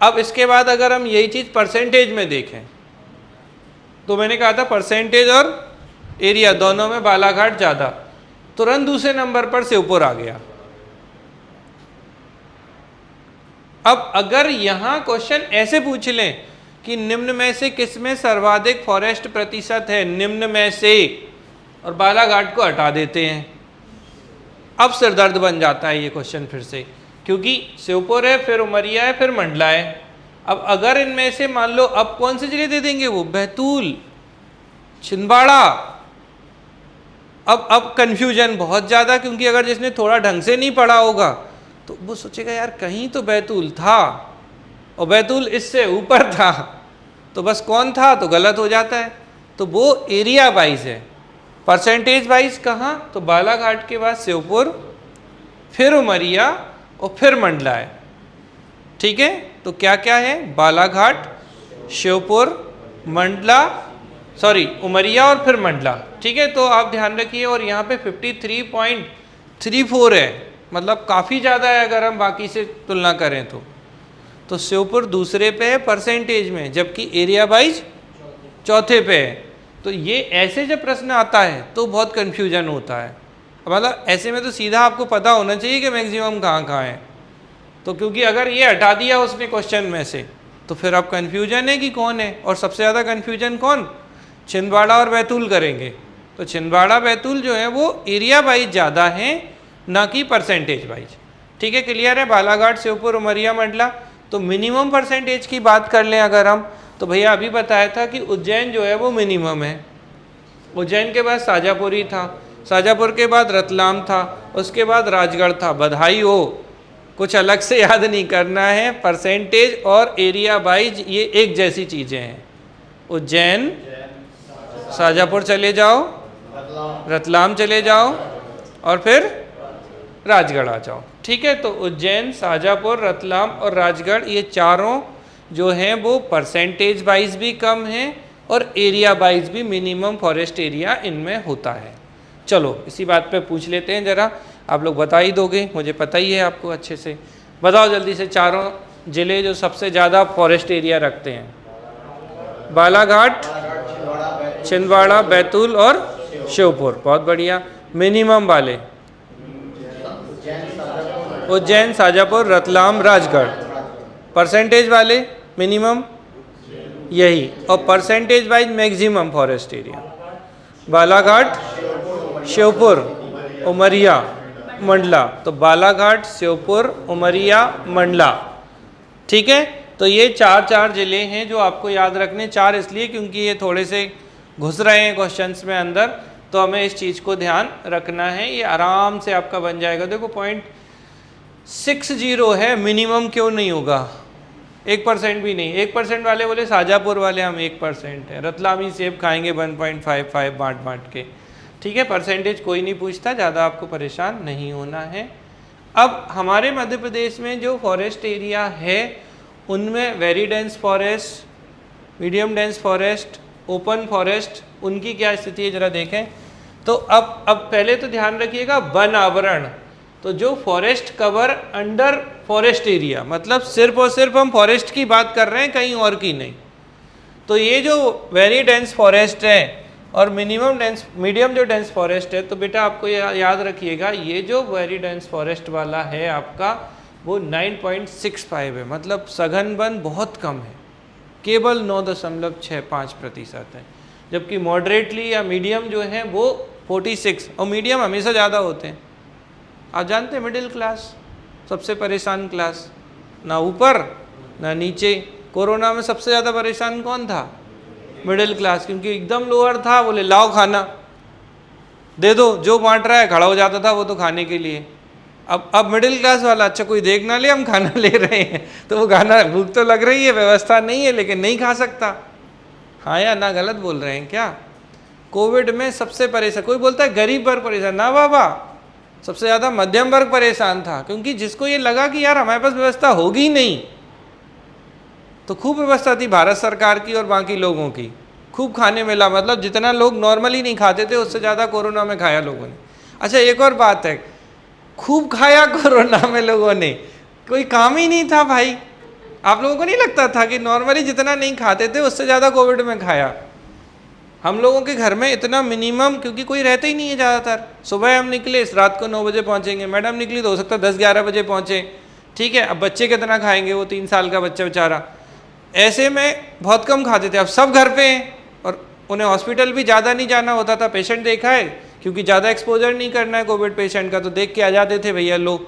अब इसके बाद अगर हम यही चीज़ परसेंटेज में देखें तो मैंने कहा था परसेंटेज और एरिया दोनों में बालाघाट ज़्यादा, तुरंत दूसरे नंबर पर श्योपुर आ गया। अब अगर यहाँ क्वेश्चन ऐसे पूछ लें कि निम्न में से किसमें सर्वाधिक फॉरेस्ट प्रतिशत है, निम्न में से, और बालाघाट को हटा देते हैं, अब सिरदर्द बन जाता है ये क्वेश्चन फिर से, क्योंकि श्योपुर है, फिर उमरिया है, फिर मंडला है। अब अगर इनमें से मान लो अब कौन से जिले दे देंगे, वो बैतूल, छिंदवाड़ा। अब कंफ्यूजन बहुत ज़्यादा, क्योंकि अगर जिसने थोड़ा ढंग से नहीं पढ़ा होगा तो वो सोचेगा यार कहीं तो बैतूल था और बैतूल इससे ऊपर था, तो बस कौन था, तो गलत हो जाता है। तो वो एरिया वाइज है, परसेंटेज वाइज कहाँ, तो बालाघाट के बाद श्योपुर, फिर उमरिया और फिर मंडला है। ठीक है, तो क्या क्या है, बालाघाट, श्योपुर, मंडला, सॉरी उमरिया और फिर मंडला। ठीक है, तो आप ध्यान रखिए। और यहाँ पे 53.34 है, मतलब काफ़ी ज़्यादा है अगर हम बाकी से तुलना करें तो श्योपुर दूसरे पे है परसेंटेज में, जबकि एरिया वाइज चौथे पे है। तो ये ऐसे जब प्रश्न आता है तो बहुत कन्फ्यूजन होता है। मतलब ऐसे में तो सीधा आपको पता होना चाहिए कि मैक्सिमम कहाँ कहाँ है। तो क्योंकि अगर ये हटा दिया उसने क्वेश्चन में से तो फिर अब कन्फ्यूजन है कि कौन है, और सबसे ज़्यादा कन्फ्यूजन कौन, छिंदवाड़ा और बैतूल करेंगे। तो छिंदवाड़ा बैतूल जो है वो एरिया वाइज ज़्यादा है, ना कि परसेंटेज वाइज। ठीक है, क्लियर है। बालाघाट, श्योपुर, उमरिया, मंडला। तो मिनिमम परसेंटेज की बात कर लें अगर हम, तो भैया अभी बताया था कि उज्जैन जो है वो मिनिमम है। उज्जैन के बाद शाजापुर ही था, शाजापुर के बाद रतलाम था, उसके बाद राजगढ़ था। बधाई हो, कुछ अलग से याद नहीं करना है, परसेंटेज और एरिया वाइज ये एक जैसी चीज़ें हैं। उज्जैन, शाजापुर चले जाओ, रतलाम चले जाओ और फिर राजगढ़ आ जाओ। ठीक है, तो उज्जैन, शाजापुर, रतलाम और राजगढ़ ये चारों जो हैं वो परसेंटेज वाइज भी कम हैं और एरिया वाइज भी मिनिमम फॉरेस्ट एरिया इनमें होता है। चलो इसी बात पे पूछ लेते हैं ज़रा, आप लोग बता ही दोगे, मुझे पता ही है आपको अच्छे से। बताओ जल्दी से, चारों ज़िले जो सबसे ज़्यादा फॉरेस्ट एरिया रखते हैं, बालाघाट, छिंदवाड़ा, बैतूल और श्योपुर। बहुत बढ़िया। मिनिमम वाले, उज्जैन, शाजापुर, रतलाम, राजगढ़। परसेंटेज वाले मिनिमम यही, और percentage wise maximum forest area, Balaghat, Sheopur, Umaria, Mandla. तो बालाघाट, श्योपुर, उमरिया, मंडला। ठीक है, तो ये चार ज़िले हैं जो आपको याद रखने, 4 इसलिए क्योंकि ये थोड़े से घुस रहे हैं क्वेश्चंस में अंदर, तो हमें इस चीज़ को ध्यान रखना है। ये आराम से आपका बन जाएगा। देखो 0.60 है, मिनिमम क्यों नहीं होगा, 1% भी नहीं। 1% वाले बोले शाजापुर वाले हम 1% हैं, रतलामी सेब खाएंगे 1.55 बांट के, ठीक है। परसेंटेज कोई नहीं पूछता, ज़्यादा आपको परेशान नहीं होना है। अब हमारे मध्य प्रदेश में जो फॉरेस्ट एरिया है उनमें very dense forest, medium dense forest, open forest, उनकी क्या स्थिति है ज़रा देखें। तो अब पहले तो ध्यान रखिएगा वन आवरण, तो जो forest cover under forest area, मतलब सिर्फ और सिर्फ हम फॉरेस्ट की बात कर रहे हैं, कहीं और की नहीं। तो ये जो वेरी डेंस फॉरेस्ट है और मीडियम जो डेंस फॉरेस्ट है, तो बेटा आपको याद रखिएगा ये जो वेरी डेंस फॉरेस्ट वाला है आपका वो 9.65 है, मतलब सघन वन बहुत कम है, केवल 9.65% है। जबकि मॉडरेटली या मीडियम जो है वो 46, और मीडियम हमेशा ज़्यादा होते हैं। आप जानते हैं मिडिल क्लास सबसे परेशान क्लास, ना ऊपर ना नीचे। कोरोना में सबसे ज़्यादा परेशान कौन था? मिडिल क्लास, क्योंकि एकदम लोअर था, बोले लाओ खाना दे दो, जो बांट रहा है खड़ा हो जाता था वो तो खाने के लिए। अब मिडिल क्लास वाला, अच्छा कोई देख ना ले हम खाना ले रहे हैं, तो वो खाना, भूख तो लग रही है, व्यवस्था नहीं है, लेकिन नहीं खा सकता। हाँ या ना, गलत बोल रहे हैं क्या? कोविड में सबसे परेशान, कोई बोलता है गरीब वर्ग परेशान, ना बाबा, सबसे ज़्यादा मध्यम वर्ग परेशान था, क्योंकि जिसको ये लगा कि यार हमारे पास व्यवस्था होगी नहीं, तो खूब व्यवस्था थी भारत सरकार की और बाकी लोगों की, खूब खाने मिला, मतलब जितना लोग नॉर्मली नहीं खाते थे उससे ज़्यादा कोरोना में खाया लोगों ने। अच्छा एक और बात है, खूब खाया कोरोना में लोगों ने, कोई काम ही नहीं था भाई। आप लोगों को नहीं लगता था कि नॉर्मली जितना नहीं खाते थे उससे ज़्यादा कोविड में खाया? हम लोगों के घर में इतना मिनिमम, क्योंकि कोई रहता ही नहीं है ज़्यादातर। सुबह हम निकले, इस रात को 9 बजे पहुँचेंगे, मैडम निकली तो हो सकता है 10-11 बजे पहुँचे, ठीक है। अब बच्चे कितना खाएंगे, वो 3 साल का बच्चा बेचारा, ऐसे में बहुत कम खाते थे। अब सब घर पे हैं और उन्हें हॉस्पिटल भी ज़्यादा नहीं जाना होता था। पेशेंट देखा है, क्योंकि ज़्यादा एक्सपोजर नहीं करना है कोविड पेशेंट का, तो देख के आ जाते थे भैया लोग,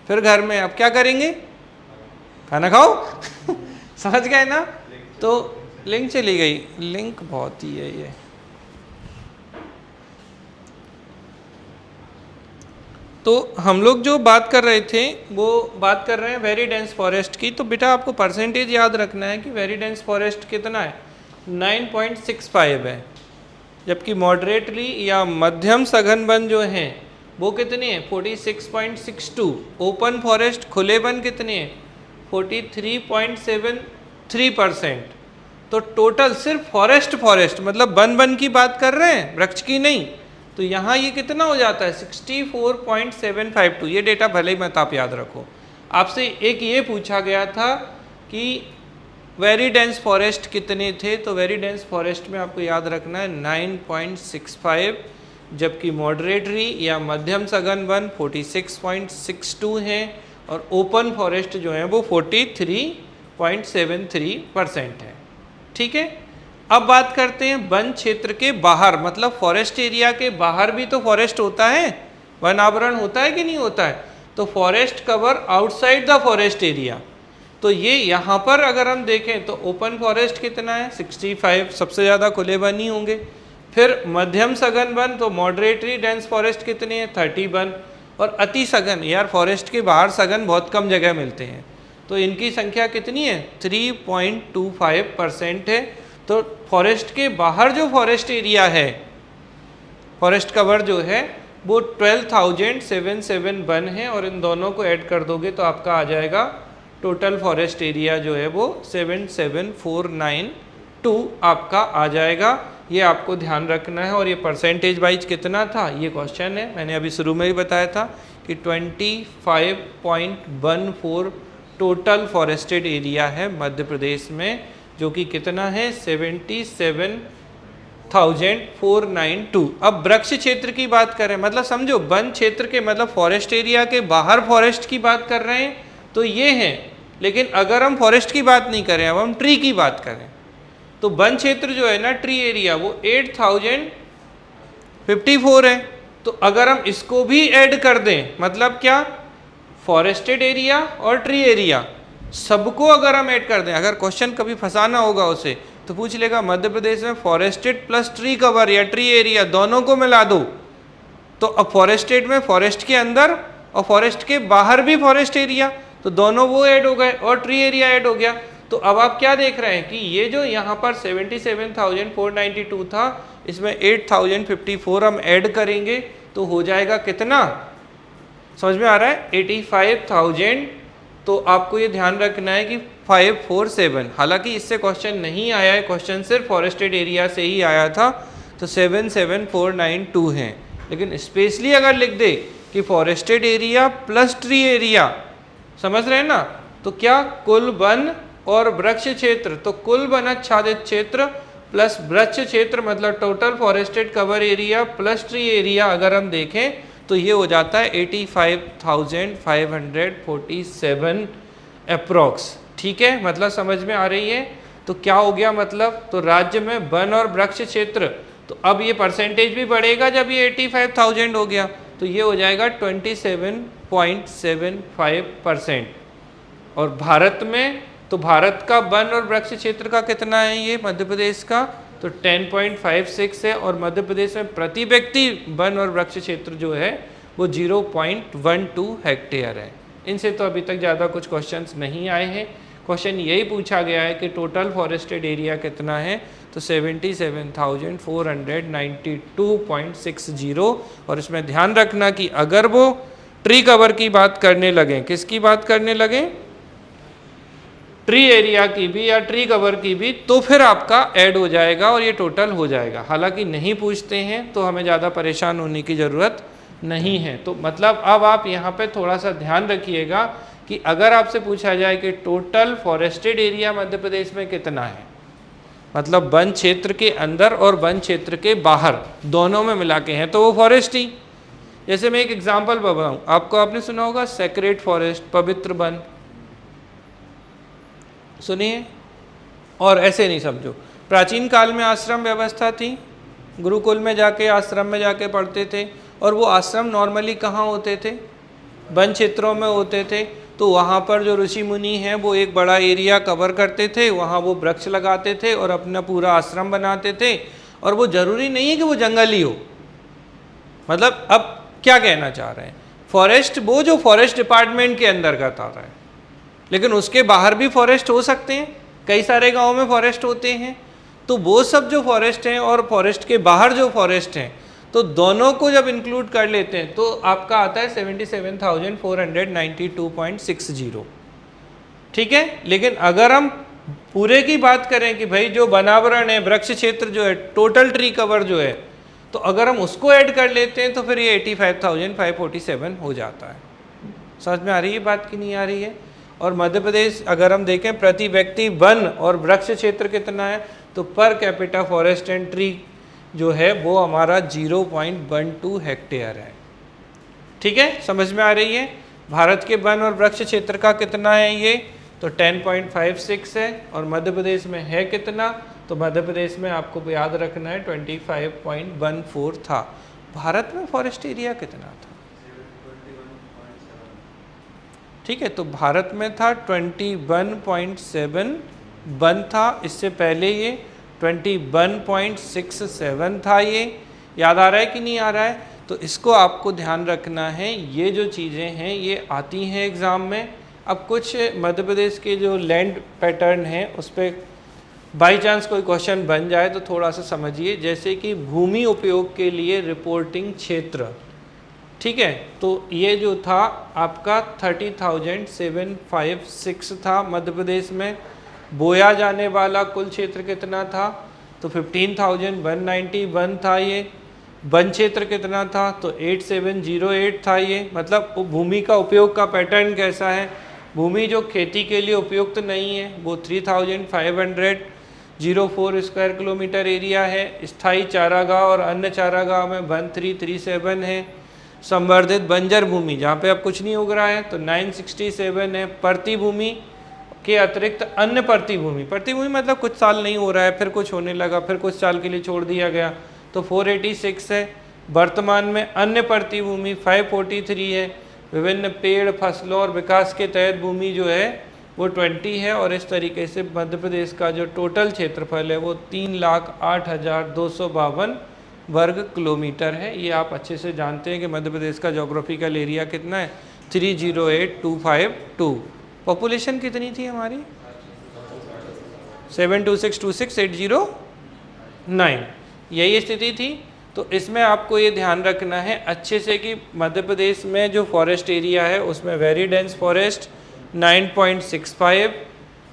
फिर घर में। अब क्या करेंगे, खाना खाओ समझ गए ना? तो लिंक चली गई, लिंक बहुत ही है ये। तो हम लोग जो बात कर रहे थे वो बात कर रहे हैं वेरी डेंस फॉरेस्ट की। तो बेटा आपको परसेंटेज याद रखना है कि वेरी डेंस फॉरेस्ट कितना है, 9.65 है, जबकि मॉडरेटली या मध्यम सघन वन जो हैं वो कितने हैं, 46.62। ओपन फॉरेस्ट खुले वन कितने हैं, 43.73%। तो टोटल सिर्फ फॉरेस्ट मतलब वन की बात कर रहे हैं, वृक्ष की नहीं, तो यहाँ ये कितना हो जाता है 64.752। ये डेटा भले ही मत आप याद रखो। आपसे एक ये पूछा गया था कि वेरी डेंस फॉरेस्ट कितने थे, तो वेरी डेंस फॉरेस्ट में आपको याद रखना है 9.65, जबकि मॉडरेटरी या मध्यम सघन वन 46.62 हैं, और ओपन फॉरेस्ट जो है वो 43.73% है, ठीक है। अब बात करते हैं वन क्षेत्र के बाहर, मतलब फॉरेस्ट एरिया के बाहर भी तो फॉरेस्ट होता है, वन आवरण होता है कि नहीं होता है। तो forest cover outside the forest area, तो ये यहाँ पर अगर हम देखें तो ओपन फॉरेस्ट कितना है 65, सबसे ज़्यादा खुले वन ही होंगे। फिर मध्यम सघन वन, तो मॉडरेटरी डेंस फॉरेस्ट कितने हैं 31, और अति सघन, यार फॉरेस्ट के बाहर सघन बहुत कम जगह मिलते हैं, तो इनकी संख्या कितनी है 3.25% है। तो फॉरेस्ट के बाहर जो फॉरेस्ट एरिया है, फॉरेस्ट कवर जो है वो 12,771 है, और इन दोनों को ऐड कर दोगे तो आपका आ जाएगा टोटल फॉरेस्ट एरिया जो है वो 77492 आपका आ जाएगा। ये आपको ध्यान रखना है। और ये परसेंटेज वाइज कितना था, ये क्वेश्चन है, मैंने अभी शुरू में ही बताया था कि 25.14 टोटल फॉरेस्टेड एरिया है मध्य प्रदेश में, जो कि कितना है 77,492। अब वृक्ष क्षेत्र की बात करें, मतलब समझो वन क्षेत्र के, मतलब फॉरेस्ट एरिया के बाहर फॉरेस्ट की बात कर रहे हैं तो ये हैं, लेकिन अगर हम फॉरेस्ट की बात नहीं करें, अब हम ट्री की बात करें, तो वन क्षेत्र जो है ना ट्री एरिया वो 8,054 है। तो अगर हम इसको भी ऐड कर दें, मतलब क्या, फॉरेस्टेड एरिया और ट्री एरिया, सबको अगर हम ऐड कर दें, अगर क्वेश्चन कभी फंसाना होगा उसे तो पूछ लेगा मध्य प्रदेश में फॉरेस्टेड प्लस ट्री कवर या ट्री एरिया दोनों को मिला दो, तो अब फॉरेस्टेड में फॉरेस्ट के अंदर और फॉरेस्ट के बाहर भी फॉरेस्ट एरिया, तो दोनों वो ऐड हो गए और ट्री एरिया ऐड हो गया। तो अब आप क्या देख रहे हैं कि ये जो यहाँ पर 77,492 था, इसमें 8,054 हम ऐड करेंगे तो हो जाएगा कितना, समझ में आ रहा है, 85,000। तो आपको ये ध्यान रखना है कि 547, हालांकि इससे क्वेश्चन नहीं आया है, क्वेश्चन सिर्फ फॉरेस्टेड एरिया से ही आया था, तो 77492 हैं। लेकिन स्पेशली अगर लिख दे कि forested area plus tree area, समझ रहे हैं ना, तो क्या कुल वन और वृक्ष क्षेत्र, तो कुल वन आच्छादित क्षेत्र प्लस वृक्ष क्षेत्र मतलब total forested cover area plus tree area अगर हम देखें तो ये हो जाता है 85,547 अप्रॉक्स। ठीक है, मतलब समझ में आ रही है। तो क्या हो गया मतलब, तो राज्य में वन और वृक्ष क्षेत्र, तो अब ये परसेंटेज भी बढ़ेगा जब ये 85,000 हो गया, तो ये हो जाएगा 27.75%। और भारत में, तो भारत का वन और वृक्ष क्षेत्र का कितना है ये मध्य प्रदेश का, तो 10.56 है, और मध्य प्रदेश में प्रति व्यक्ति वन और वृक्ष क्षेत्र जो है वो 0.12 हेक्टेयर है। इनसे तो अभी तक ज़्यादा कुछ क्वेश्चंस नहीं आए हैं। क्वेश्चन यही पूछा गया है कि टोटल फॉरेस्टेड एरिया कितना है, तो 77,492.60। और इसमें ध्यान रखना कि अगर वो ट्री कवर की बात करने लगें, किसकी बात करने लगें, ट्री एरिया की भी या ट्री कवर की भी, तो फिर आपका ऐड हो जाएगा और ये टोटल हो जाएगा। हालांकि नहीं पूछते हैं तो हमें ज़्यादा परेशान होने की ज़रूरत नहीं है। तो मतलब अब आप यहाँ पे थोड़ा सा ध्यान रखिएगा कि अगर आपसे पूछा जाए कि टोटल फॉरेस्टेड एरिया मध्य प्रदेश में कितना है, मतलब वन क्षेत्र के अंदर और वन क्षेत्र के बाहर दोनों में मिला के हैं, तो वो फॉरेस्ट ही। जैसे मैं एक एग्जाम्पल बताऊँ आपको, आपने सुना होगा सेक्रेड फॉरेस्ट, पवित्र वन, सुनिए। और ऐसे नहीं समझो, प्राचीन काल में आश्रम व्यवस्था थी, गुरुकुल में जाके आश्रम में जाके पढ़ते थे, और वो आश्रम नॉर्मली कहाँ होते थे, वन क्षेत्रों में होते थे। तो वहाँ पर जो ऋषि मुनि हैं वो एक बड़ा एरिया कवर करते थे, वहाँ वो वृक्ष लगाते थे और अपना पूरा आश्रम बनाते थे। और वो ज़रूरी नहीं है कि वो जंगल ही हो, मतलब अब क्या कहना चाह रहे हैं, फॉरेस्ट वो जो फॉरेस्ट डिपार्टमेंट के अंतर्गत आता है, लेकिन उसके बाहर भी फॉरेस्ट हो सकते हैं, कई सारे गाँव में फॉरेस्ट होते हैं। तो वो सब जो फॉरेस्ट हैं और फॉरेस्ट के बाहर जो फॉरेस्ट हैं, तो दोनों को जब इंक्लूड कर लेते हैं तो आपका आता है 77,492.60। ठीक है, लेकिन अगर हम पूरे की बात करें कि भाई जो वनावरण है, वृक्ष क्षेत्र जो है, टोटल ट्री कवर जो है, तो अगर हम उसको ऐड कर लेते हैं तो फिर ये 85,547 हो जाता है। समझ में आ रही है बात कि नहीं आ रही है। और मध्य प्रदेश अगर हम देखें प्रति व्यक्ति वन और वृक्ष क्षेत्र कितना है, तो per capita forest and tree जो है वो हमारा 0.12 हेक्टेयर है। ठीक है, समझ में आ रही है। भारत के वन और वृक्ष क्षेत्र का कितना है ये, तो 10.56 है, और मध्य प्रदेश में है कितना, तो मध्य प्रदेश में आपको याद रखना है 25.14 था। भारत में फॉरेस्ट एरिया कितना था, ठीक है, तो भारत में था 21.71 था, इससे पहले ये 21.67 था। ये याद आ रहा है कि नहीं आ रहा है। तो इसको आपको ध्यान रखना है, ये जो चीज़ें हैं ये आती हैं एग्ज़ाम में। अब कुछ मध्य प्रदेश के जो लैंड पैटर्न है उस पर बाई चांस कोई क्वेश्चन बन जाए तो थोड़ा सा समझिए। जैसे कि भूमि उपयोग के लिए रिपोर्टिंग क्षेत्र, ठीक है, तो ये जो था आपका 30,756 था मध्य प्रदेश में। बोया जाने वाला कुल क्षेत्र कितना था, तो 15,191 था। ये वन क्षेत्र कितना था, तो 8708 था। ये मतलब भूमि का उपयोग का पैटर्न कैसा है, भूमि जो खेती के लिए उपयुक्त नहीं है वो 3,504 स्क्वायर किलोमीटर एरिया है। स्थायी चारागाह और अन्य चारागाह में 1337 है। संवर्धित बंजर भूमि जहाँ पे अब कुछ नहीं उग रहा है तो 967 है। परती भूमि के अतिरिक्त अन्य परती भूमि मतलब कुछ साल नहीं हो रहा है, फिर कुछ होने लगा, फिर कुछ साल के लिए छोड़ दिया गया, तो 486 है। वर्तमान में अन्य परती भूमि 543 है। विभिन्न पेड़, फसलों और विकास के तहत भूमि जो है वो 20 है, और इस तरीके से मध्य प्रदेश का जो टोटल क्षेत्रफल है वो 3,08,252 वर्ग किलोमीटर है। ये आप अच्छे से जानते हैं कि मध्य प्रदेश का जोग्राफिकल एरिया कितना है, 308,252। पॉपुलेशन कितनी थी हमारी, 72626,809, यही स्थिति थी। तो इसमें आपको ये ध्यान रखना है अच्छे से कि मध्य प्रदेश में जो फॉरेस्ट एरिया है उसमें वेरी डेंस फॉरेस्ट 9.65,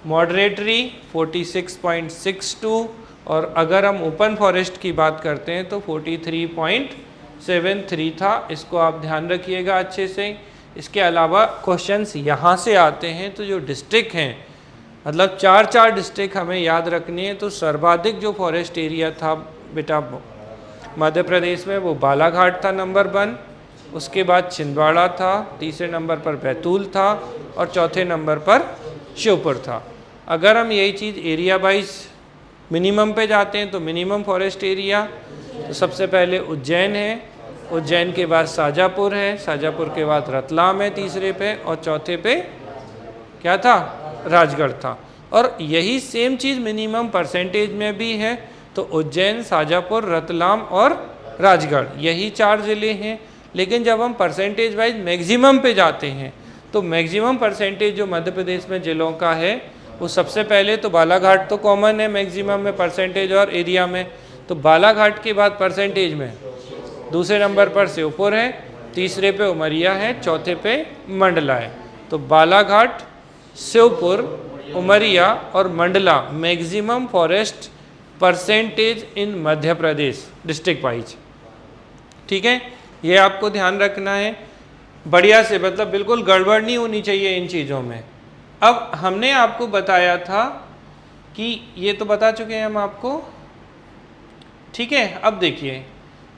मॉडरेटरी 46.62, और अगर हम ओपन फॉरेस्ट की बात करते हैं तो 43.73 था। इसको आप ध्यान रखिएगा अच्छे से। इसके अलावा क्वेश्चंस यहाँ से आते हैं, तो जो डिस्ट्रिक्ट हैं, मतलब 4 डिस्ट्रिक्ट हमें याद रखनी है। तो सर्वाधिक जो फॉरेस्ट एरिया था बेटा मध्य प्रदेश में वो बालाघाट था नंबर 1, उसके बाद छिंदवाड़ा था, तीसरे नंबर पर बैतूल था, और चौथे नंबर पर श्योपुर था। अगर हम यही चीज़ एरिया वाइज मिनिमम पे जाते हैं तो मिनिमम फॉरेस्ट एरिया तो सबसे पहले उज्जैन है, उज्जैन के बाद शाजापुर है, शाजापुर के बाद रतलाम है तीसरे पे, और चौथे पे क्या था, राजगढ़ था। और यही सेम चीज़ मिनिमम परसेंटेज में भी है, तो उज्जैन, शाजापुर, रतलाम और राजगढ़, यही 4 ज़िले हैं। लेकिन जब हम परसेंटेज वाइज मैक्सिमम पे जाते हैं तो मैक्सिमम परसेंटेज जो मध्य प्रदेश में ज़िलों का है वो सबसे पहले तो बालाघाट तो कॉमन है मैक्सिमम में परसेंटेज और एरिया में, तो बालाघाट के बाद परसेंटेज में दूसरे नंबर पर श्योपुर है, तीसरे पे उमरिया है, चौथे पे मंडला है। तो बालाघाट, श्योपुर, उमरिया और Mandla maximum forest percentage in Madhya Pradesh district wise. ठीक है, ये आपको ध्यान रखना है बढ़िया से, मतलब बिल्कुल गड़बड़ नहीं होनी चाहिए इन चीज़ों में। अब हमने आपको बताया था कि ये तो बता चुके हैं हम आपको, ठीक है। अब देखिए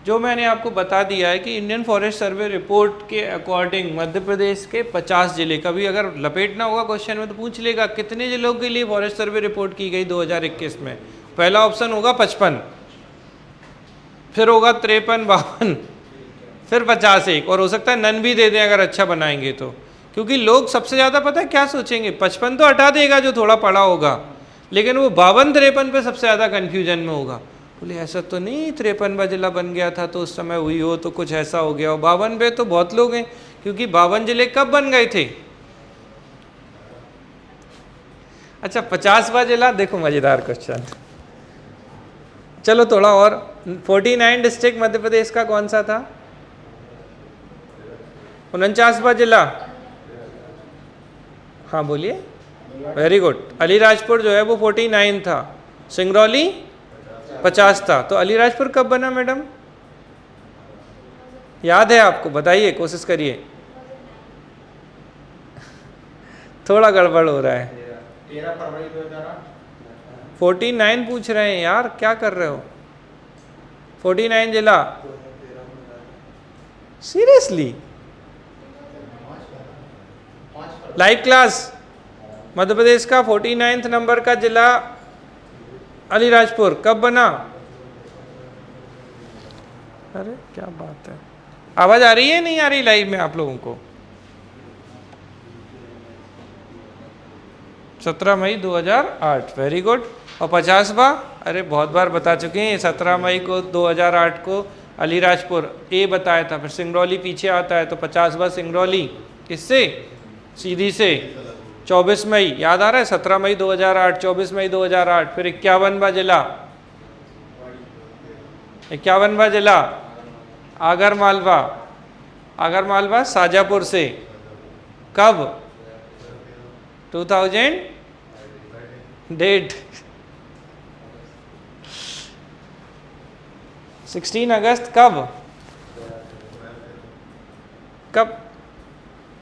जो मैंने आपको बता दिया है कि इंडियन फॉरेस्ट सर्वे रिपोर्ट के अकॉर्डिंग मध्य प्रदेश के 50 ज़िले, कभी अगर लपेटना होगा क्वेश्चन में तो पूछ लेगा कितने ज़िलों के लिए फॉरेस्ट सर्वे रिपोर्ट की गई 2021 में। पहला ऑप्शन होगा 55, फिर होगा 53, 52, फिर 51, और हो सकता है नन भी दे दें अगर अच्छा बनाएंगे तो, क्योंकि लोग सबसे ज़्यादा पता है क्या सोचेंगे, 55 तो हटा देगा जो थोड़ा पढ़ा होगा, लेकिन वो 52, 53 पे सबसे ज़्यादा कन्फ्यूजन में होगा। बोले ऐसा तो नहीं, 53वां जिला बन गया था तो उस समय हुई हो तो कुछ ऐसा हो गया हो। 52 पे तो बहुत लोग हैं, क्योंकि 52 जिले कब बन गए थे। अच्छा 50वां जिला, देखो मज़ेदार क्वेश्चन, चलो थोड़ा और, 49 डिस्ट्रिक्ट मध्य प्रदेश का कौन सा था, 49वां जिला, हाँ बोलिए, वेरी गुड। अलीराजपुर जो है वो 49 था, सिंगरौली 50 था। तो अलीराजपुर कब बना मैडम, याद है आपको, बताइए, कोशिश करिए। थोड़ा गड़बड़ हो रहा है, 13 फरवरी 2008। 49 पूछ रहे हैं यार, क्या कर रहे हो, 49 जिला, seriously live class. Madhya Pradesh का 49 नंबर का जिला अलीराजपुर कब बना, अरे क्या बात है, आवाज आ रही है नहीं आ रही लाइव में आप लोगों को, 17 मई 2008, वेरी गुड। और 50वां, अरे बहुत बार बता चुके हैं, 17 मई को 2008 को अलीराजपुर ए बताया था, फिर सिंगरौली पीछे आता है, तो 50वां सिंगरौली किससे, सीधी से 24 मई, याद आ रहा है, 17 मई 2008, 24 मई 2008, फिर 51वां जिला, 51वां जिला आगर मालवा, आगर मालवा शाजापुर से, कब, 2000 डेट 16 अगस्त, कब, कब,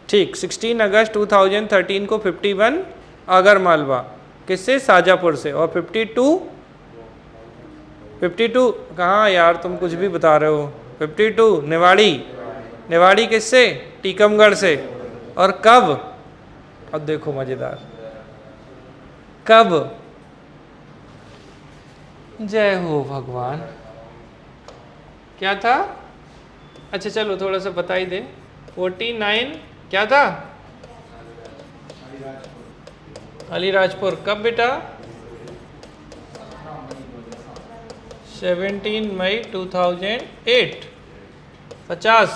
ठीक 16 अगस्त 2013 को 51 आगर मालवा, किससे, शाजापुर से। और 52 कहाँ यार, तुम कुछ भी बता रहे हो, 52 निवाड़ी, निवाड़ी किससे, टीकमगढ़ से। और कब, अब देखो मज़ेदार, कब, जय हो भगवान, क्या था, अच्छा चलो थोड़ा सा बता ही दे, 49 क्या था, अलीराजपुर कब बेटा? 17 मई 2008। 50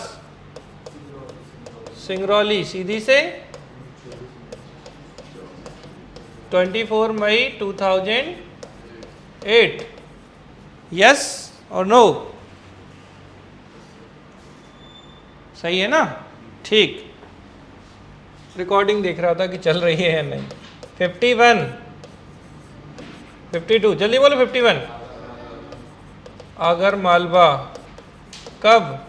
सिंगरौली सीधी से 24 मई 2008। यस और नो? सही है ना? ठीक, रिकॉर्डिंग देख रहा था कि चल रही है या नहीं। 51 52 जल्दी बोलो 51। आगर मालवा कब?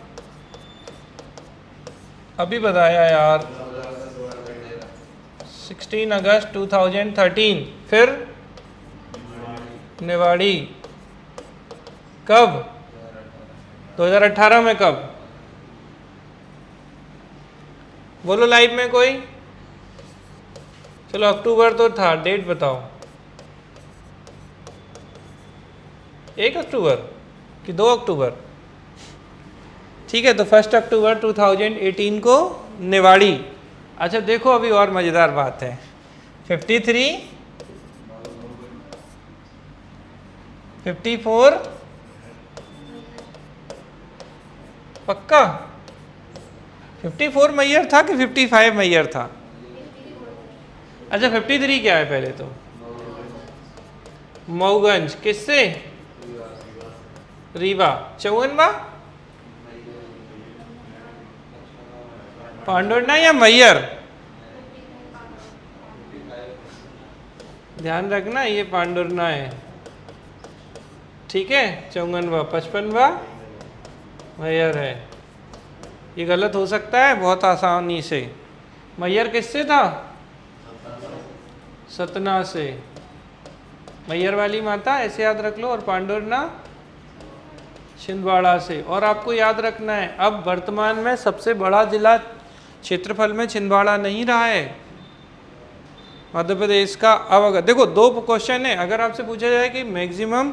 अभी बताया यार, 16 अगस्त 2013। फिर निवाड़ी कब? 2018 में कब? बोलो लाइव में कोई। चलो अक्टूबर तो था, डेट बताओ। 1 अक्टूबर कि 2 अक्टूबर? ठीक है, तो 1 अक्टूबर 2018 को निवाड़ी। अच्छा देखो, अभी और मज़ेदार बात है। 53 54 पक्का? 54 मैयर था कि 55 मैयर था? अच्छा 53 क्या है पहले तो? मऊगंज किससे? रीवा। 54वां पांडुरना या मैयर? ध्यान रखना ये पांडुरना है, ठीक है। 54वां 55वां मैयर है। ये गलत हो सकता है बहुत आसानी से। मैयर किससे था? सतना से। मैयर वाली माता ऐसे याद रख लो, और पांडुरना छिंदवाड़ा से। और आपको याद रखना है, अब वर्तमान में सबसे बड़ा जिला क्षेत्रफल में छिंदवाड़ा नहीं रहा है मध्य प्रदेश का। अब अगर देखो 2 क्वेश्चन है, अगर आपसे पूछा जाए कि मैक्सिमम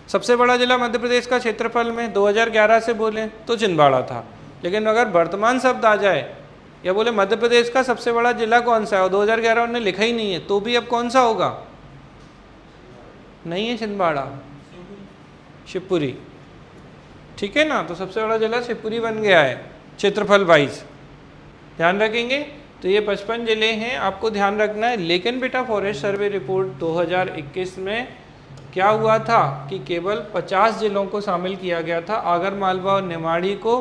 सबसे बड़ा जिला मध्य प्रदेश का क्षेत्रफल में 2011 से बोले तो छिंदवाड़ा था, लेकिन अगर वर्तमान शब्द आ जाए या बोले मध्य प्रदेश का सबसे बड़ा जिला कौन सा है और 2011 उन्होंने लिखा ही नहीं है, तो भी अब कौन सा होगा? नहीं है छिंदवाड़ा, शिवपुरी, ठीक है ना। तो सबसे बड़ा जिला शिवपुरी बन गया है क्षेत्रफल वाइज, ध्यान रखेंगे। तो ये 55 जिले हैं, आपको ध्यान रखना है। लेकिन बेटा फॉरेस्ट सर्वे रिपोर्ट 2021 में क्या हुआ था कि केवल 50 जिलों को शामिल किया गया था। आगर मालवा और निमाड़ी को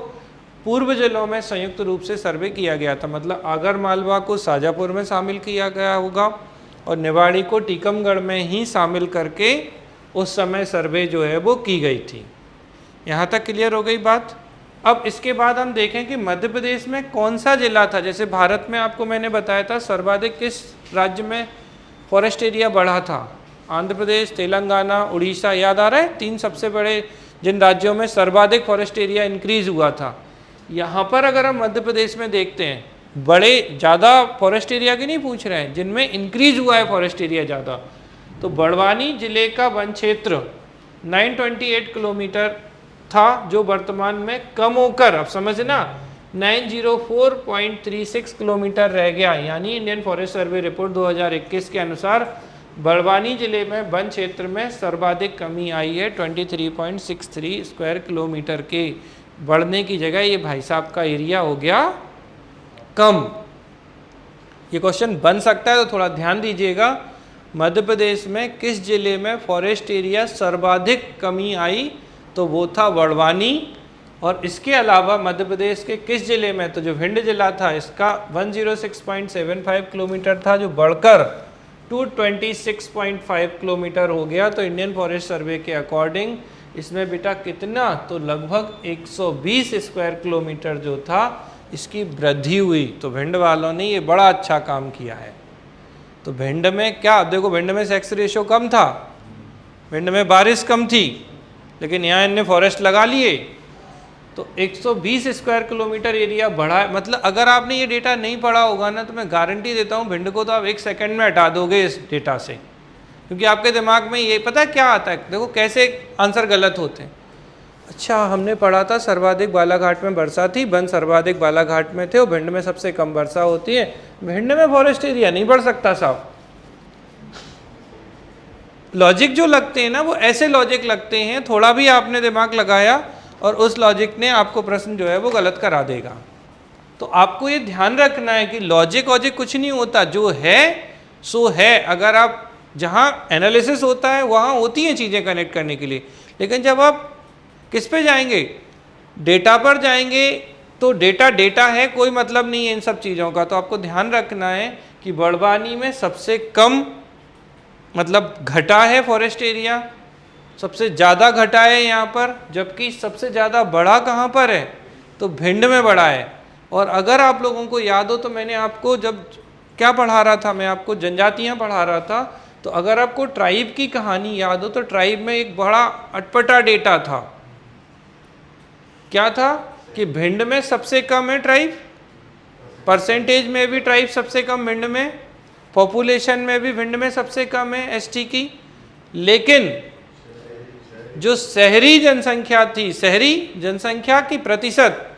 पूर्व जिलों में संयुक्त रूप से सर्वे किया गया था, मतलब आगर मालवा को शाजापुर में शामिल किया गया होगा और निवाड़ी को टीकमगढ़ में ही शामिल करके उस समय सर्वे जो है वो की गई थी। यहाँ तक क्लियर हो गई बात। अब इसके बाद हम देखें कि मध्य प्रदेश में कौन सा जिला था। जैसे भारत में आपको मैंने बताया था सर्वाधिक किस राज्य में फॉरेस्ट एरिया बढ़ा था? आंध्र प्रदेश, तेलंगाना, उड़ीसा, याद आ रहा है? 3 सबसे बड़े जिन राज्यों में सर्वाधिक फॉरेस्ट एरिया इंक्रीज हुआ था। यहाँ पर अगर हम मध्य प्रदेश में देखते हैं, बड़े ज़्यादा फॉरेस्ट एरिया की नहीं पूछ रहे हैं, जिनमें इंक्रीज हुआ है फॉरेस्ट एरिया ज़्यादा, तो बड़वानी जिले का वन क्षेत्र 928 किलोमीटर था, जो वर्तमान में कम होकर, अब समझना, 904.36 किलोमीटर रह गया। यानी इंडियन फॉरेस्ट सर्वे रिपोर्ट 2021 के अनुसार बड़वानी जिले में वन क्षेत्र में सर्वाधिक कमी आई है। 23.63 स्क्वायर किलोमीटर के बढ़ने की जगह ये भाई साहब का एरिया हो गया कम। ये क्वेश्चन बन सकता है, तो थोड़ा ध्यान दीजिएगा। मध्य प्रदेश में किस जिले में फॉरेस्ट एरिया सर्वाधिक कमी आई? तो वो था बड़वानी। और इसके अलावा मध्य प्रदेश के किस जिले में? तो जो भिंड जिला था, इसका 106.75 किलोमीटर था, जो बढ़कर 226.5 किलोमीटर हो गया। तो इंडियन फॉरेस्ट सर्वे के अकॉर्डिंग इसमें बेटा कितना? तो लगभग 120 स्क्वायर किलोमीटर जो था इसकी वृद्धि हुई। तो भिंड वालों ने ये बड़ा अच्छा काम किया है। तो भिंड में क्या, देखो भिंड में सेक्स रेशो कम था, भिंड में बारिश कम थी, लेकिन यहाँ इनने फॉरेस्ट लगा लिए तो 120 स्क्वायर किलोमीटर एरिया बढ़ा। मतलब अगर आपने ये डेटा नहीं पढ़ा होगा ना, तो मैं गारंटी देता हूँ भिंड को तो आप 1 सेकंड में हटा दोगे इस डेटा से, क्योंकि आपके दिमाग में ये पता है क्या आता है। देखो कैसे आंसर गलत होते हैं। अच्छा हमने पढ़ा था सर्वाधिक बालाघाट में वर्षा थी, वन सर्वाधिक बालाघाट में थे और भिंड में सबसे कम वर्षा होती है। भिंड में फॉरेस्ट एरिया नहीं बढ़ सकता साहब, लॉजिक जो लगते हैं ना वो ऐसे लॉजिक लगते हैं, थोड़ा भी आपने दिमाग लगाया और उस लॉजिक ने आपको प्रश्न जो है वो गलत करा देगा। तो आपको ये ध्यान रखना है कि लॉजिक वॉजिक कुछ नहीं होता, जो है सो है। अगर आप जहाँ एनालिसिस होता है वहाँ होती हैं चीज़ें कनेक्ट करने के लिए, लेकिन जब आप किस पे जाएंगे, डेटा पर जाएंगे, तो डेटा डेटा है, कोई मतलब नहीं है इन सब चीज़ों का। तो आपको ध्यान रखना है कि बड़वानी में सबसे कम मतलब घटा है फॉरेस्ट एरिया, सबसे ज़्यादा घटा है यहाँ पर, जबकि सबसे ज़्यादा बढ़ा कहाँ पर है, तो भिंड में बढ़ा है। और अगर आप लोगों को याद हो तो मैंने आपको जब क्या पढ़ा रहा था, मैं आपको जनजातियाँ पढ़ा रहा था, तो अगर आपको ट्राइब की कहानी याद हो तो ट्राइब में एक बड़ा अटपटा डेटा था। क्या था कि भिंड में सबसे कम है ट्राइब, परसेंटेज में भी ट्राइब सबसे कम भिंड में, पॉपुलेशन में भी भिंड में सबसे कम है एसटी की, लेकिन जो शहरी जनसंख्या थी, शहरी जनसंख्या की प्रतिशत,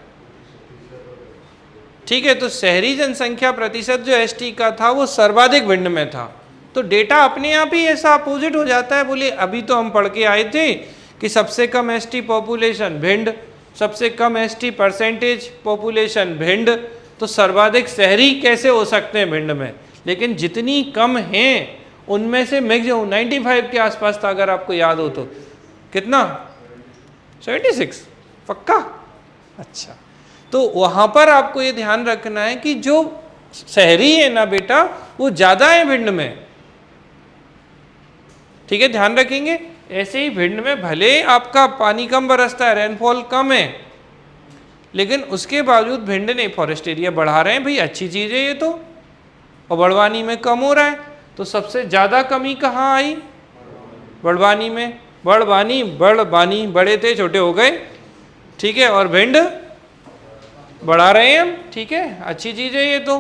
ठीक है, तो शहरी जनसंख्या प्रतिशत जो एसटी का था वो सर्वाधिक भिंड में था। तो डेटा अपने आप ही ऐसा अपोजिट हो जाता है। बोले अभी तो हम पढ़ के आए थे कि सबसे कम एसटी पॉपुलेशन भिंड, सबसे कम एसटी परसेंटेज पॉपुलेशन भिंड, तो सर्वाधिक शहरी कैसे हो सकते हैं भिंड में, लेकिन जितनी कम हैं उनमें से मैक्सिमम 95 के आसपास था। अगर आपको याद हो तो कितना, 76 पक्का, अच्छा। तो वहाँ पर आपको ये ध्यान रखना है कि जो शहरी है ना बेटा वो ज़्यादा है भिंड में, ठीक है, ध्यान रखेंगे। ऐसे ही भिंड में भले आपका पानी कम बरसता है, रेनफॉल कम है, लेकिन उसके बावजूद भिंड ने फॉरेस्ट एरिया बढ़ा रहे हैं, भाई अच्छी चीज़ है ये तो। और बड़वानी में कम हो रहा है, तो सबसे ज़्यादा कमी कहाँ आई, बड़वानी में। बड़वानी बड़े थे छोटे हो गए, ठीक है, और भिंड बढ़ा रहे हैं हम, ठीक है, अच्छी चीज़ है ये तो।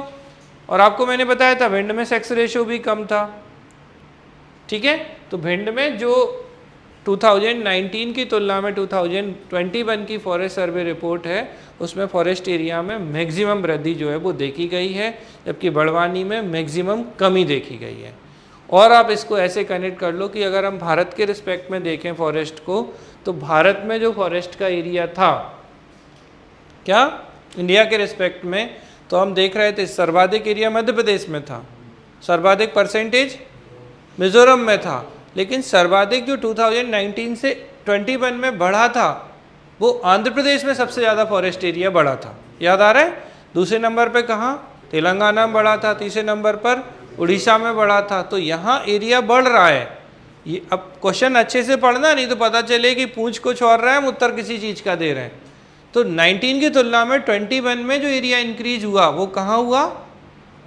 और आपको मैंने बताया था भिंड में सेक्स रेशियो भी कम था, ठीक है। तो भिंड में जो 2019 की तुलना में 2021 की फॉरेस्ट सर्वे रिपोर्ट है उसमें फॉरेस्ट एरिया में मैक्सिमम वृद्धि जो है वो देखी गई है, जबकि बड़वानी में मैक्सिमम कमी देखी गई है। और आप इसको ऐसे कनेक्ट कर लो कि अगर हम भारत के रिस्पेक्ट में देखें फॉरेस्ट को, तो भारत में जो फॉरेस्ट का एरिया था, क्या इंडिया के रिस्पेक्ट में, तो हम देख रहे थे सर्वाधिक एरिया मध्य प्रदेश में था, सर्वाधिक परसेंटेज मिजोरम में था, लेकिन सर्वाधिक जो 2019 से 21 में बढ़ा था वो आंध्र प्रदेश में सबसे ज़्यादा फॉरेस्ट एरिया बढ़ा था, याद आ रहा है। दूसरे नंबर पे कहाँ, तेलंगाना में बढ़ा था, तीसरे नंबर पर उड़ीसा में बढ़ा था। तो यहाँ एरिया बढ़ रहा है। ये अब क्वेश्चन अच्छे से पढ़ना, नहीं तो पता चले कि पूछ कुछ और रहा है, हम उत्तर किसी चीज़ का दे रहे हैं। तो 19 की तुलना में 21 में जो एरिया इंक्रीज हुआ वो कहाँ हुआ,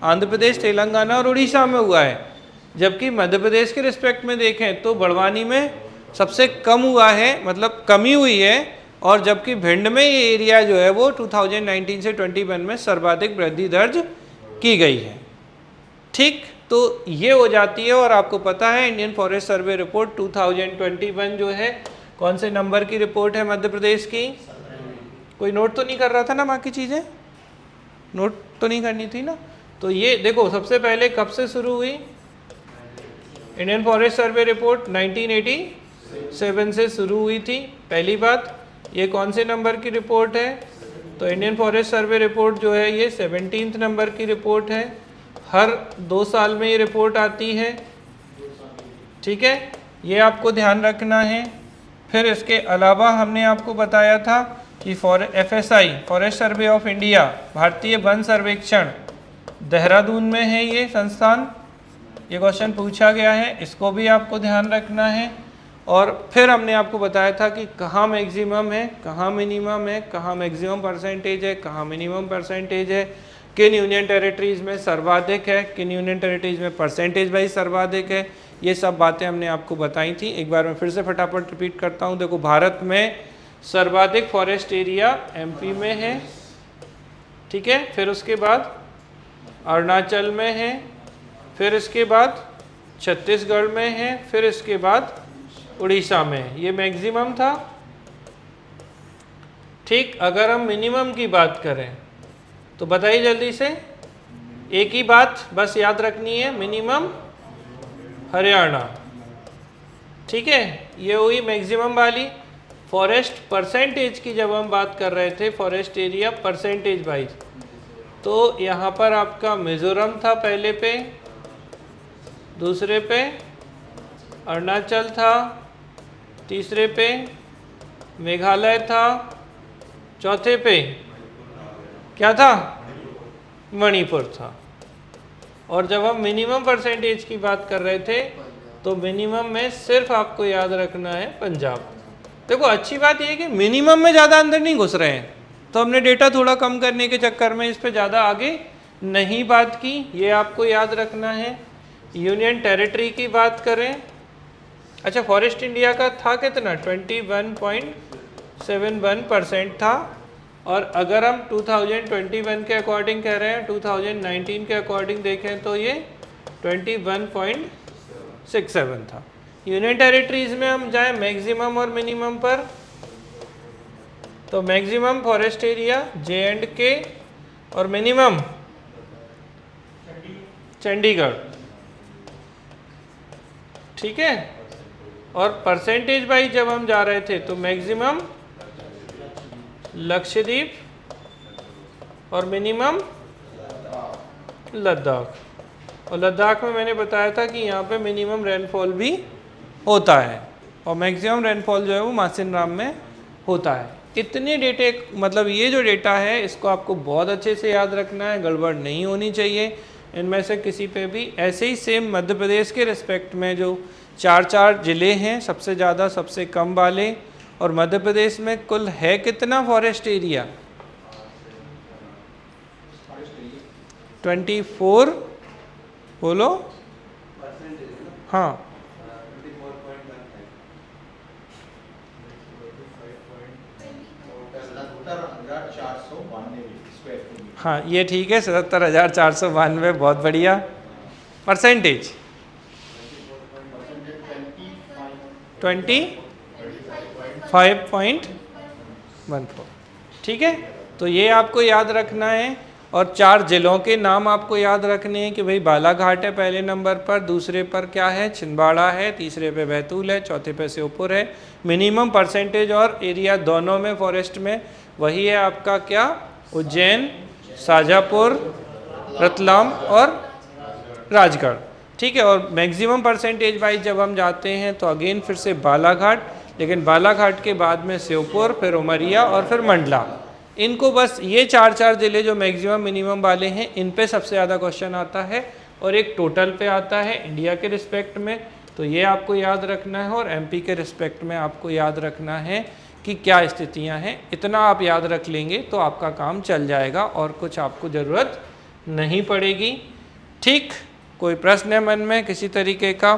आंध्र प्रदेश, तेलंगाना और उड़ीसा में हुआ है। जबकि मध्य प्रदेश के रिस्पेक्ट में देखें तो बड़वानी में सबसे कम हुआ है, मतलब कमी हुई है, और जबकि भिंड में ये एरिया जो है वो 2019 से 21 में सर्वाधिक वृद्धि दर्ज की गई है, ठीक। तो ये हो जाती है। और आपको पता है इंडियन फॉरेस्ट सर्वे रिपोर्ट 2021 जो है कौन से नंबर की रिपोर्ट है मध्य प्रदेश की। कोई नोट तो नहीं कर रहा था ना, बाकी चीज़ें नोट तो नहीं करनी थी ना। तो ये देखो सबसे पहले कब से शुरू हुई, इंडियन फॉरेस्ट सर्वे रिपोर्ट 1987 से शुरू हुई थी, पहली बात। ये कौन से नंबर की रिपोर्ट है, तो इंडियन फॉरेस्ट सर्वे रिपोर्ट जो है ये 17th नंबर की रिपोर्ट है। हर 2 साल में ये रिपोर्ट आती है, ठीक है, ये आपको ध्यान रखना है। फिर इसके अलावा हमने आपको बताया था कि FSI forest survey of India, भारतीय वन सर्वेक्षण, देहरादून में है ये संस्थान, ये क्वेश्चन पूछा गया है, इसको भी आपको ध्यान रखना है। और फिर हमने आपको बताया था कि कहाँ मैक्सिमम है, कहाँ मिनिमम है, कहाँ मैक्सिमम परसेंटेज है, कहाँ मिनिमम परसेंटेज है, किन यूनियन टेरिटरीज़ में सर्वाधिक है, किन यूनियन टेरिटरीज़ में परसेंटेज वाइज सर्वाधिक है। ये सब बातें हमने आपको बताई थी। एक बार मैं फिर से फटाफट रिपीट करता हूँ। देखो भारत में सर्वाधिक फॉरेस्ट एरिया MP में है, ठीक है, फिर उसके बाद अरुणाचल में है, फिर इसके बाद छत्तीसगढ़ में है, फिर इसके बाद उड़ीसा में है। ये मैक्सिमम था, ठीक। अगर हम मिनिमम की बात करें तो बताइए जल्दी से, एक ही बात बस याद रखनी है, मिनिमम हरियाणा, ठीक है, ये हुई मैक्सिमम वाली। फॉरेस्ट परसेंटेज की जब हम बात कर रहे थे, फॉरेस्ट एरिया परसेंटेज वाइज, तो यहाँ पर आपका मिजोरम था पहले पे, दूसरे पे अरुणाचल था, तीसरे पे मेघालय था, चौथे पे क्या था, मणिपुर था। और जब हम मिनिमम परसेंटेज की बात कर रहे थे तो मिनिमम में सिर्फ आपको याद रखना है पंजाब। देखो अच्छी बात यह है कि मिनिमम में ज़्यादा अंदर नहीं घुस रहे हैं, तो हमने डेटा थोड़ा कम करने के चक्कर में इस पे ज़्यादा आगे नहीं बात की, ये आपको याद रखना है। यूनियन टेरिटरी की बात करें, अच्छा फॉरेस्ट इंडिया का था कितना, 21.71% था। और अगर हम 2021 के अकॉर्डिंग कह रहे हैं, 2019 के अकॉर्डिंग देखें तो ये 21.67 था। यूनियन टेरिटरीज में हम जाएं मैक्सिमम और मिनिमम पर, तो मैक्सिमम फॉरेस्ट एरिया J&K और मिनिमम चंडीगढ़, ठीक है। और परसेंटेज वाइज जब हम जा रहे थे तो मैक्सिमम लक्षद्वीप और मिनिमम लद्दाख। और लद्दाख में मैंने बताया था कि यहाँ पे मिनिमम रेनफॉल भी होता है और मैक्सिमम रेनफॉल जो है वो मासिनराम में होता है। इतने डेटे, मतलब ये जो डेटा है इसको आपको बहुत अच्छे से याद रखना है, गड़बड़ नहीं होनी चाहिए इनमें से किसी पे भी। ऐसे ही सेम मध्य प्रदेश के रिस्पेक्ट में जो 4 ज़िले हैं, सबसे ज़्यादा सबसे कम वाले, और मध्य प्रदेश में कुल है कितना फॉरेस्ट एरिया, 24, बोलो हाँ 77,492 हाँ, ये ठीक है, 77,492, बहुत बढ़िया। परसेंटेज 25.14, ठीक है। तो ये आपको याद रखना है। और 4 जिलों के नाम आपको याद रखने हैं कि भाई बालाघाट है पहले नंबर पर, दूसरे पर क्या है, छिंदवाड़ा है, तीसरे पे बैतूल है, चौथे पे श्योपुर है। मिनिमम परसेंटेज और एरिया दोनों में फॉरेस्ट में वही है आपका क्या, उज्जैन, शाजापुर, रतलाम और राजगढ़, ठीक है। और मैक्सिमम परसेंटेज वाइज जब हम जाते हैं तो अगेन फिर से बालाघाट, लेकिन बालाघाट के बाद में श्योपुर, फिर उमरिया और फिर मंडला। इनको बस ये 4 ज़िले जो मैक्सिमम मिनिमम वाले हैं, इन पे सबसे ज़्यादा क्वेश्चन आता है और एक टोटल पे आता है इंडिया के रिस्पेक्ट में, तो ये आपको याद रखना है। और एमपी के रिस्पेक्ट में आपको याद रखना है कि क्या स्थितियां हैं। इतना आप याद रख लेंगे तो आपका काम चल जाएगा और कुछ आपको ज़रूरत नहीं पड़ेगी, ठीक। कोई प्रश्न है मन में किसी तरीके का,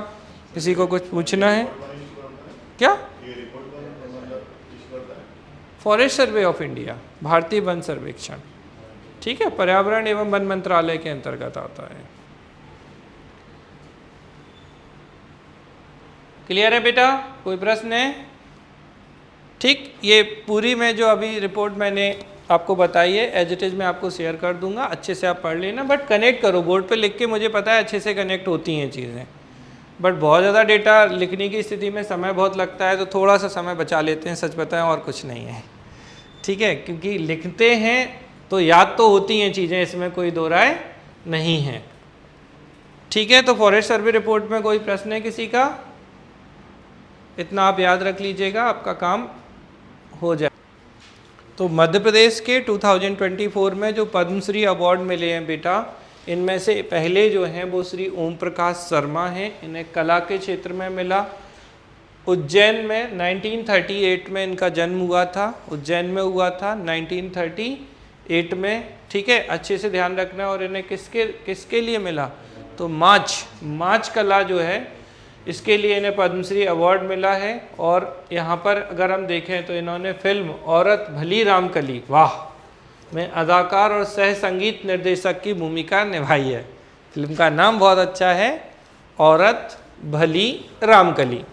किसी को कुछ पूछना है क्या? फॉरेस्ट सर्वे ऑफ इंडिया, भारतीय वन सर्वेक्षण, ठीक है, पर्यावरण एवं वन मंत्रालय के अंतर्गत आता है। क्लियर है बेटा, कोई प्रश्न है? ठीक, ये पूरी में जो अभी रिपोर्ट मैंने आपको बताई है एज इट इज़ मैं आपको शेयर कर दूंगा, अच्छे से आप पढ़ लेना, बट कनेक्ट करो। बोर्ड पे लिख के मुझे पता है अच्छे से कनेक्ट होती हैं चीज़ें, बट बहुत ज़्यादा डेटा लिखने की स्थिति में समय बहुत लगता है, तो थोड़ा सा समय बचा लेते हैं, सच बताएं और कुछ नहीं है, ठीक है। क्योंकि लिखते हैं तो याद तो होती हैं चीज़ें, इसमें कोई दो राय नहीं है, ठीक है। तो फॉरेस्ट सर्वे रिपोर्ट में कोई प्रश्न है किसी का? इतना आप याद रख लीजिएगा, आपका काम हो जाए। तो मध्य प्रदेश के 2024 में जो पद्मश्री अवार्ड मिले हैं बेटा, इनमें से पहले जो हैं वो श्री ओम प्रकाश शर्मा हैं, इन्हें कला के क्षेत्र में मिला। उज्जैन में 1938 में इनका जन्म हुआ था, उज्जैन में हुआ था 1938 में, ठीक है, अच्छे से ध्यान रखना। और इन्हें किसके लिए मिला, तो माच कला जो है इसके लिए इन्हें पद्मश्री अवार्ड मिला है। और यहाँ पर अगर हम देखें तो इन्होंने फिल्म औरत भली राम कली, वाह, में अदाकार और सह संगीत निर्देशक की भूमिका निभाई है। फिल्म का नाम बहुत अच्छा है, औरत भली राम कली,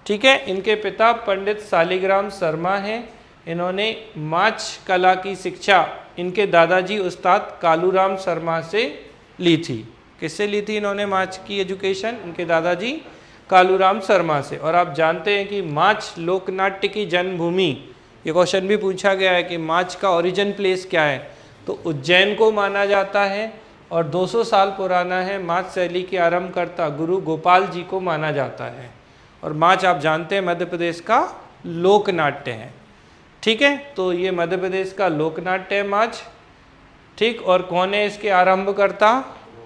ठीक है। इनके पिता पंडित शालिग्राम शर्मा हैं, इन्होंने माच कला की शिक्षा इनके दादाजी उस्ताद कालूराम शर्मा से ली थी। किससे ली थी इन्होंने माच की एजुकेशन? इनके दादाजी कालूराम शर्मा से। और आप जानते हैं कि माच लोकनाट्य की जन्मभूमि, ये क्वेश्चन भी पूछा गया है कि माच का ओरिजिन प्लेस क्या है, तो उज्जैन को माना जाता है और 200 साल पुराना है। माच शैली के आरंभकर्ता गुरु गोपाल जी को माना जाता है। और माच आप जानते हैं मध्य प्रदेश का लोकनाट्य है। ठीक है, तो ये मध्य प्रदेश का लोकनाट्य है माच। ठीक, और कौन है इसके आरंभकर्ता,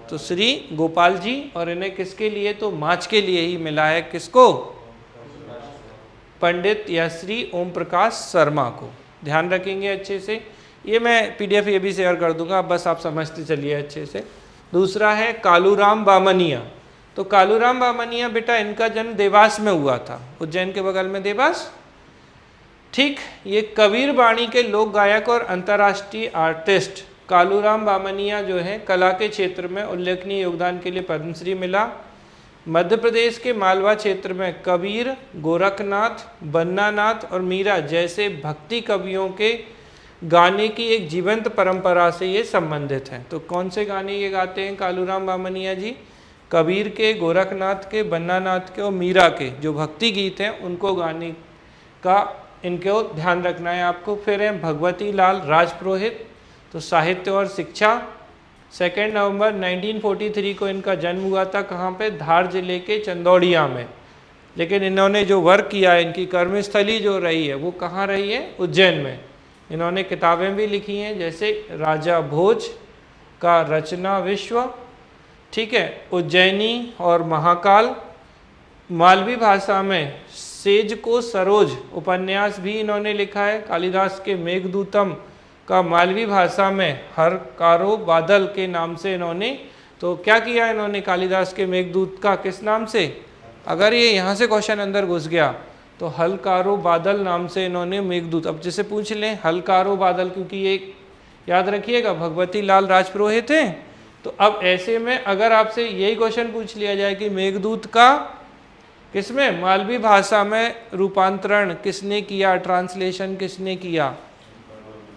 तो श्री गोपाल जी। और इन्हें किसके लिए, तो माच के लिए ही मिला है। किसको, पंडित या श्री ओम प्रकाश शर्मा को। ध्यान रखेंगे अच्छे से, ये मैं PDF ये भी शेयर कर दूंगा, बस आप समझते चलिए अच्छे से। दूसरा है कालूराम बामनिया। तो कालूराम बामनिया बेटा इनका जन्म देवास में हुआ था, उज्जैन के बगल में देवास। ठीक, ये कबीर बाणी के लोक गायक और अंतर्राष्ट्रीय आर्टिस्ट कालूराम बामनिया जो है कला के क्षेत्र में उल्लेखनीय योगदान के लिए पद्मश्री मिला। मध्य प्रदेश के मालवा क्षेत्र में कबीर, गोरखनाथ, बन्नानाथ और मीरा जैसे भक्ति कवियों के गाने की एक जीवंत परंपरा से ये संबंधित हैं। तो कौन से गाने ये गाते हैं कालूराम बामनिया जी, कबीर के, गोरखनाथ के, बन्नानाथ के और मीरा के जो भक्ति गीत हैं उनको गाने का इनको ध्यान रखना है आपको। फिर है भगवती लाल राजपुरोहित, तो साहित्य और शिक्षा। 2 नवंबर 1943 को इनका जन्म हुआ था। कहाँ पे, धार जिले के चंदौड़िया में। लेकिन इन्होंने जो वर्क किया है, इनकी कर्मस्थली जो रही है वो कहाँ रही है, उज्जैन में। इन्होंने किताबें भी लिखी हैं, जैसे राजा भोज का रचना विश्व, ठीक है, उज्जैनी और महाकाल। मालवी भाषा में सेज को सरोज उपन्यास भी इन्होंने लिखा है। कालिदास के मेघदूतम का मालवी भाषा में हर कारो बादल के नाम से इन्होंने, तो क्या किया इन्होंने कालिदास के मेघदूत का, किस नाम से, अगर ये यहाँ से क्वेश्चन अंदर घुस गया तो हलकारो बादल नाम से इन्होंने मेघदूत। अब जैसे पूछ लें हलकारो बादल, क्योंकि ये याद रखिएगा भगवती लाल राजपुरोहित हैं। तो अब ऐसे में अगर आपसे यही क्वेश्चन पूछ लिया जाए कि मेघदूत का किसमें, मालवी भाषा में रूपांतरण किसने किया, ट्रांसलेशन किसने किया,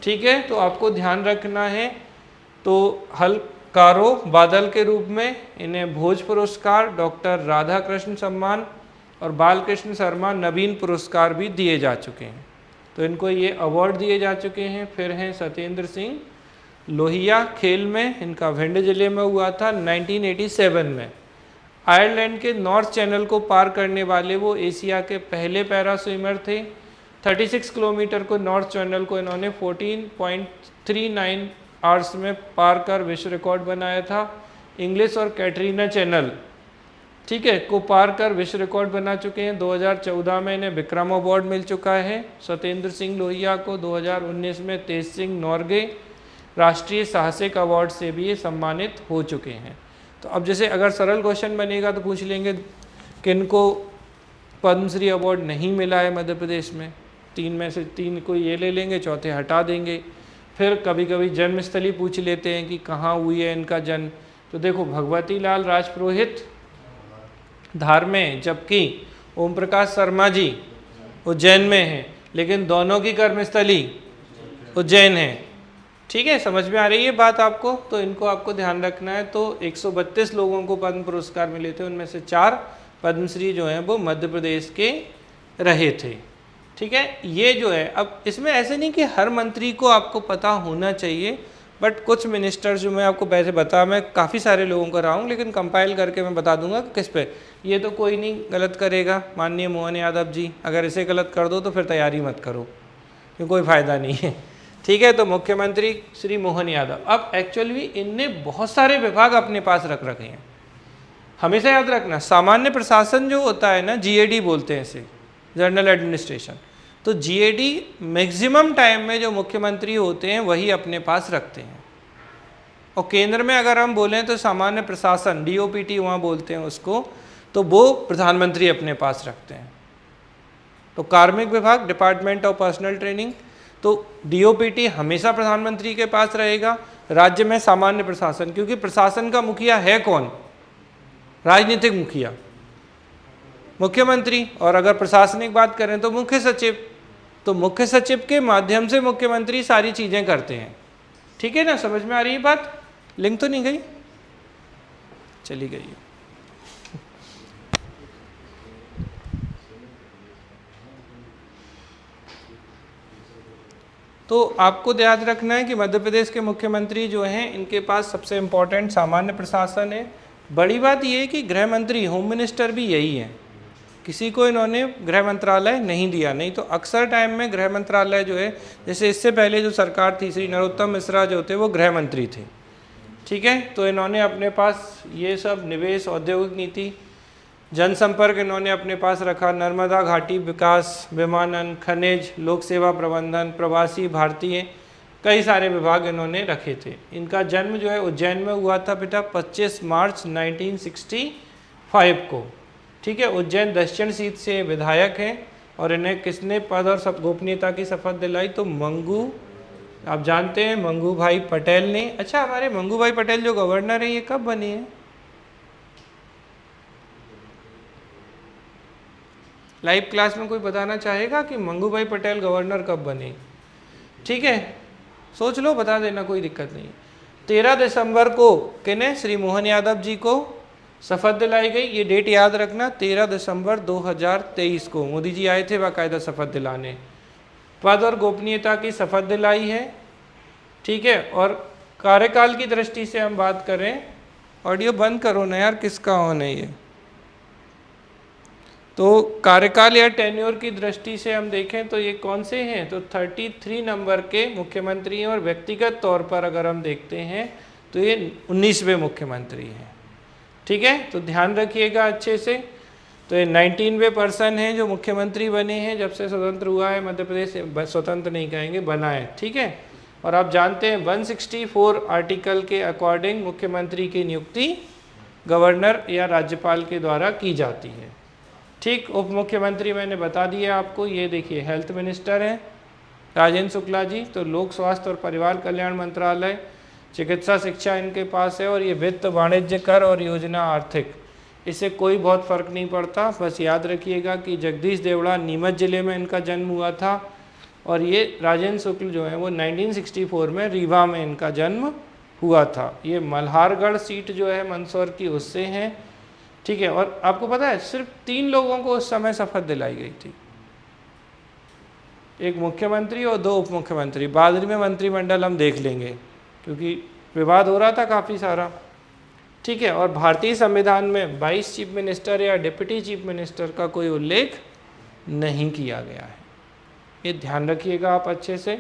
ठीक है, तो आपको ध्यान रखना है। तो हलकारो बादल के रूप में इन्हें भोज पुरस्कार, डॉक्टर राधा कृष्ण सम्मान और बालकृष्ण शर्मा नवीन पुरस्कार भी दिए जा चुके हैं। तो इनको ये अवार्ड दिए जा चुके हैं। फिर हैं सत्येंद्र सिंह लोहिया, खेल में इनका भिंड जिले में हुआ था 1987 में। आयरलैंड के नॉर्थ चैनल को पार करने वाले वो एशिया के पहले पैरा स्विमर थे। 36 किलोमीटर को नॉर्थ चैनल को इन्होंने 14.39 आवर्स में पार कर विश्व रिकॉर्ड बनाया था। इंग्लिश और कैटरीना चैनल, ठीक है, को पार कर विश्व रिकॉर्ड बना चुके हैं। 2014 में इन्हें विक्रम अवार्ड मिल चुका है। सत्येंद्र सिंह लोहिया को 2019 में तेज सिंह नॉर्गे राष्ट्रीय साहसिक अवार्ड से भी ये सम्मानित हो चुके हैं। तो अब जैसे अगर सरल क्वेश्चन बनेगा तो पूछ लेंगे किनको पद्मश्री अवार्ड नहीं मिला है मध्य प्रदेश में, 3 में से 3 को ये ले लेंगे, चौथे हटा देंगे। फिर कभी कभी जन्मस्थली पूछ लेते हैं कि कहाँ हुई है इनका जन्म। तो देखो भगवती लाल राजपुरोहित धार में, जबकि ओम प्रकाश शर्मा जी उज्जैन में हैं, लेकिन दोनों की कर्मस्थली उज्जैन है। ठीक है, समझ में आ रही है बात आपको। तो इनको आपको ध्यान रखना है। तो 132 लोगों को पद्म पुरस्कार मिले थे, उनमें से 4 पद्मश्री जो हैं वो मध्य प्रदेश के रहे थे। ठीक है, ये जो है, अब इसमें ऐसे नहीं कि हर मंत्री को आपको पता होना चाहिए, बट कुछ मिनिस्टर्स जो मैं आपको पहले बता, मैं काफ़ी सारे लोगों को रहा हूँ, लेकिन कंपाइल करके मैं बता दूंगा कि किस पे। ये तो कोई नहीं गलत करेगा, माननीय मोहन यादव जी, अगर इसे गलत कर दो तो फिर तैयारी मत करो, क्योंकि कोई फ़ायदा नहीं है। ठीक है, तो मुख्यमंत्री श्री मोहन यादव। अब एक्चुअली इनने बहुत सारे विभाग अपने पास रख रखे हैं। हमेशा याद रखना, सामान्य प्रशासन जो होता है ना, GAD बोलते हैं इसे, जनरल एडमिनिस्ट्रेशन, तो GAD मैक्सिमम टाइम में जो मुख्यमंत्री होते हैं वही अपने पास रखते हैं। और केंद्र में अगर हम बोलें तो सामान्य प्रशासन, DOPT वहाँ बोलते हैं उसको, तो वो प्रधानमंत्री अपने पास रखते हैं। तो कार्मिक विभाग, डिपार्टमेंट ऑफ पर्सनल ट्रेनिंग, तो DOPT हमेशा प्रधानमंत्री के पास रहेगा। राज्य में सामान्य प्रशासन, क्योंकि प्रशासन का मुखिया है कौन, राजनीतिक मुखिया, मुख्यमंत्री। और अगर प्रशासनिक बात करें तो मुख्य सचिव। तो मुख्य सचिव के माध्यम से मुख्यमंत्री सारी चीज़ें करते हैं। ठीक है ना, समझ में आ रही है बात? लिंक तो नहीं गई, चली गई है। तो आपको याद रखना है कि मध्य प्रदेश के मुख्यमंत्री जो हैं इनके पास सबसे इम्पोर्टेंट सामान्य प्रशासन है। बड़ी बात ये है कि गृह मंत्री, होम मिनिस्टर भी यही है, किसी को इन्होंने गृह मंत्रालय नहीं दिया। नहीं तो अक्सर टाइम में गृह मंत्रालय जो है, जैसे इससे पहले जो सरकार थी श्री नरोत्तम मिश्रा जो थे वो गृह मंत्री थे, ठीक है। तो इन्होंने अपने पास ये सब निवेश, औद्योगिक नीति, जनसंपर्क इन्होंने अपने पास रखा, नर्मदा घाटी विकास, विमानन, खनिज, लोक सेवा प्रबंधन, प्रवासी भारतीय, कई सारे विभाग इन्होंने रखे थे। इनका जन्म जो है उज्जैन में हुआ था बेटा 25 मार्च 1965 को, ठीक है। उज्जैन दक्षिण सीट से विधायक हैं और इन्हें किसने पद और सब गोपनीयता की शपथ दिलाई? तो मंगू, आप जानते हैं मंगू भाई पटेल ने। अच्छा, हमारे मंगू भाई पटेल जो गवर्नर हैं ये कब बने हैं? लाइव क्लास में कोई बताना चाहेगा कि मंगू भाई पटेल गवर्नर कब बने? ठीक है, सोच लो, बता देना, कोई दिक्कत नहीं। 13 दिसंबर को किन्हें? श्री मोहन यादव जी को शपथ दिलाई गई। ये डेट याद रखना, 13 दिसंबर 2023 को मोदी जी आए थे बाकायदा शपथ दिलाने। पद और गोपनीयता की शपथ दिलाई है, ठीक है। और कार्यकाल की दृष्टि से हम बात करें, ऑडियो बंद करो ना यार, किसका ऑन है ये? तो कार्यकाल या टेन्योर की दृष्टि से हम देखें तो ये कौन से हैं? तो 33 नंबर के मुख्यमंत्री हैं और व्यक्तिगत तौर पर अगर हम देखते हैं तो ये 19वें मुख्यमंत्री हैं, ठीक है। तो ध्यान रखिएगा अच्छे से। तो ये 19वें पर्सन हैं जो मुख्यमंत्री बने हैं जब से स्वतंत्र हुआ है मध्य प्रदेश। स्वतंत्र नहीं कहेंगे, बना है, ठीक है। और आप जानते हैं 164 आर्टिकल के अकॉर्डिंग मुख्यमंत्री की नियुक्ति गवर्नर या राज्यपाल के द्वारा की जाती है, ठीक। उप मुख्यमंत्री मैंने बता दिया आपको, ये देखिए हेल्थ मिनिस्टर हैं राजेंद्र शुक्ला जी। तो लोक स्वास्थ्य और परिवार कल्याण मंत्रालय, चिकित्सा शिक्षा इनके पास है। और ये वित्त, वाणिज्य, कर और योजना आर्थिक, इससे कोई बहुत फर्क नहीं पड़ता। बस याद रखिएगा कि जगदीश देवड़ा नीमच जिले में इनका जन्म हुआ था और ये राजेंद्र शुक्ल जो है वो 1964 में रीवा में इनका जन्म हुआ था। ये मल्हारगढ़ सीट जो है मंदसौर की, उससे हैं, ठीक है। और आपको पता है सिर्फ 3 लोगों को उस समय शपथ दिलाई गई थी, एक मुख्यमंत्री और 2 उप मुख्यमंत्री। बाद में मंत्रिमंडल हम देख लेंगे क्योंकि विवाद हो रहा था काफ़ी सारा, ठीक है। और भारतीय संविधान में 22 चीफ मिनिस्टर या डिप्टी चीफ मिनिस्टर का कोई उल्लेख नहीं किया गया है, ये ध्यान रखिएगा आप अच्छे से।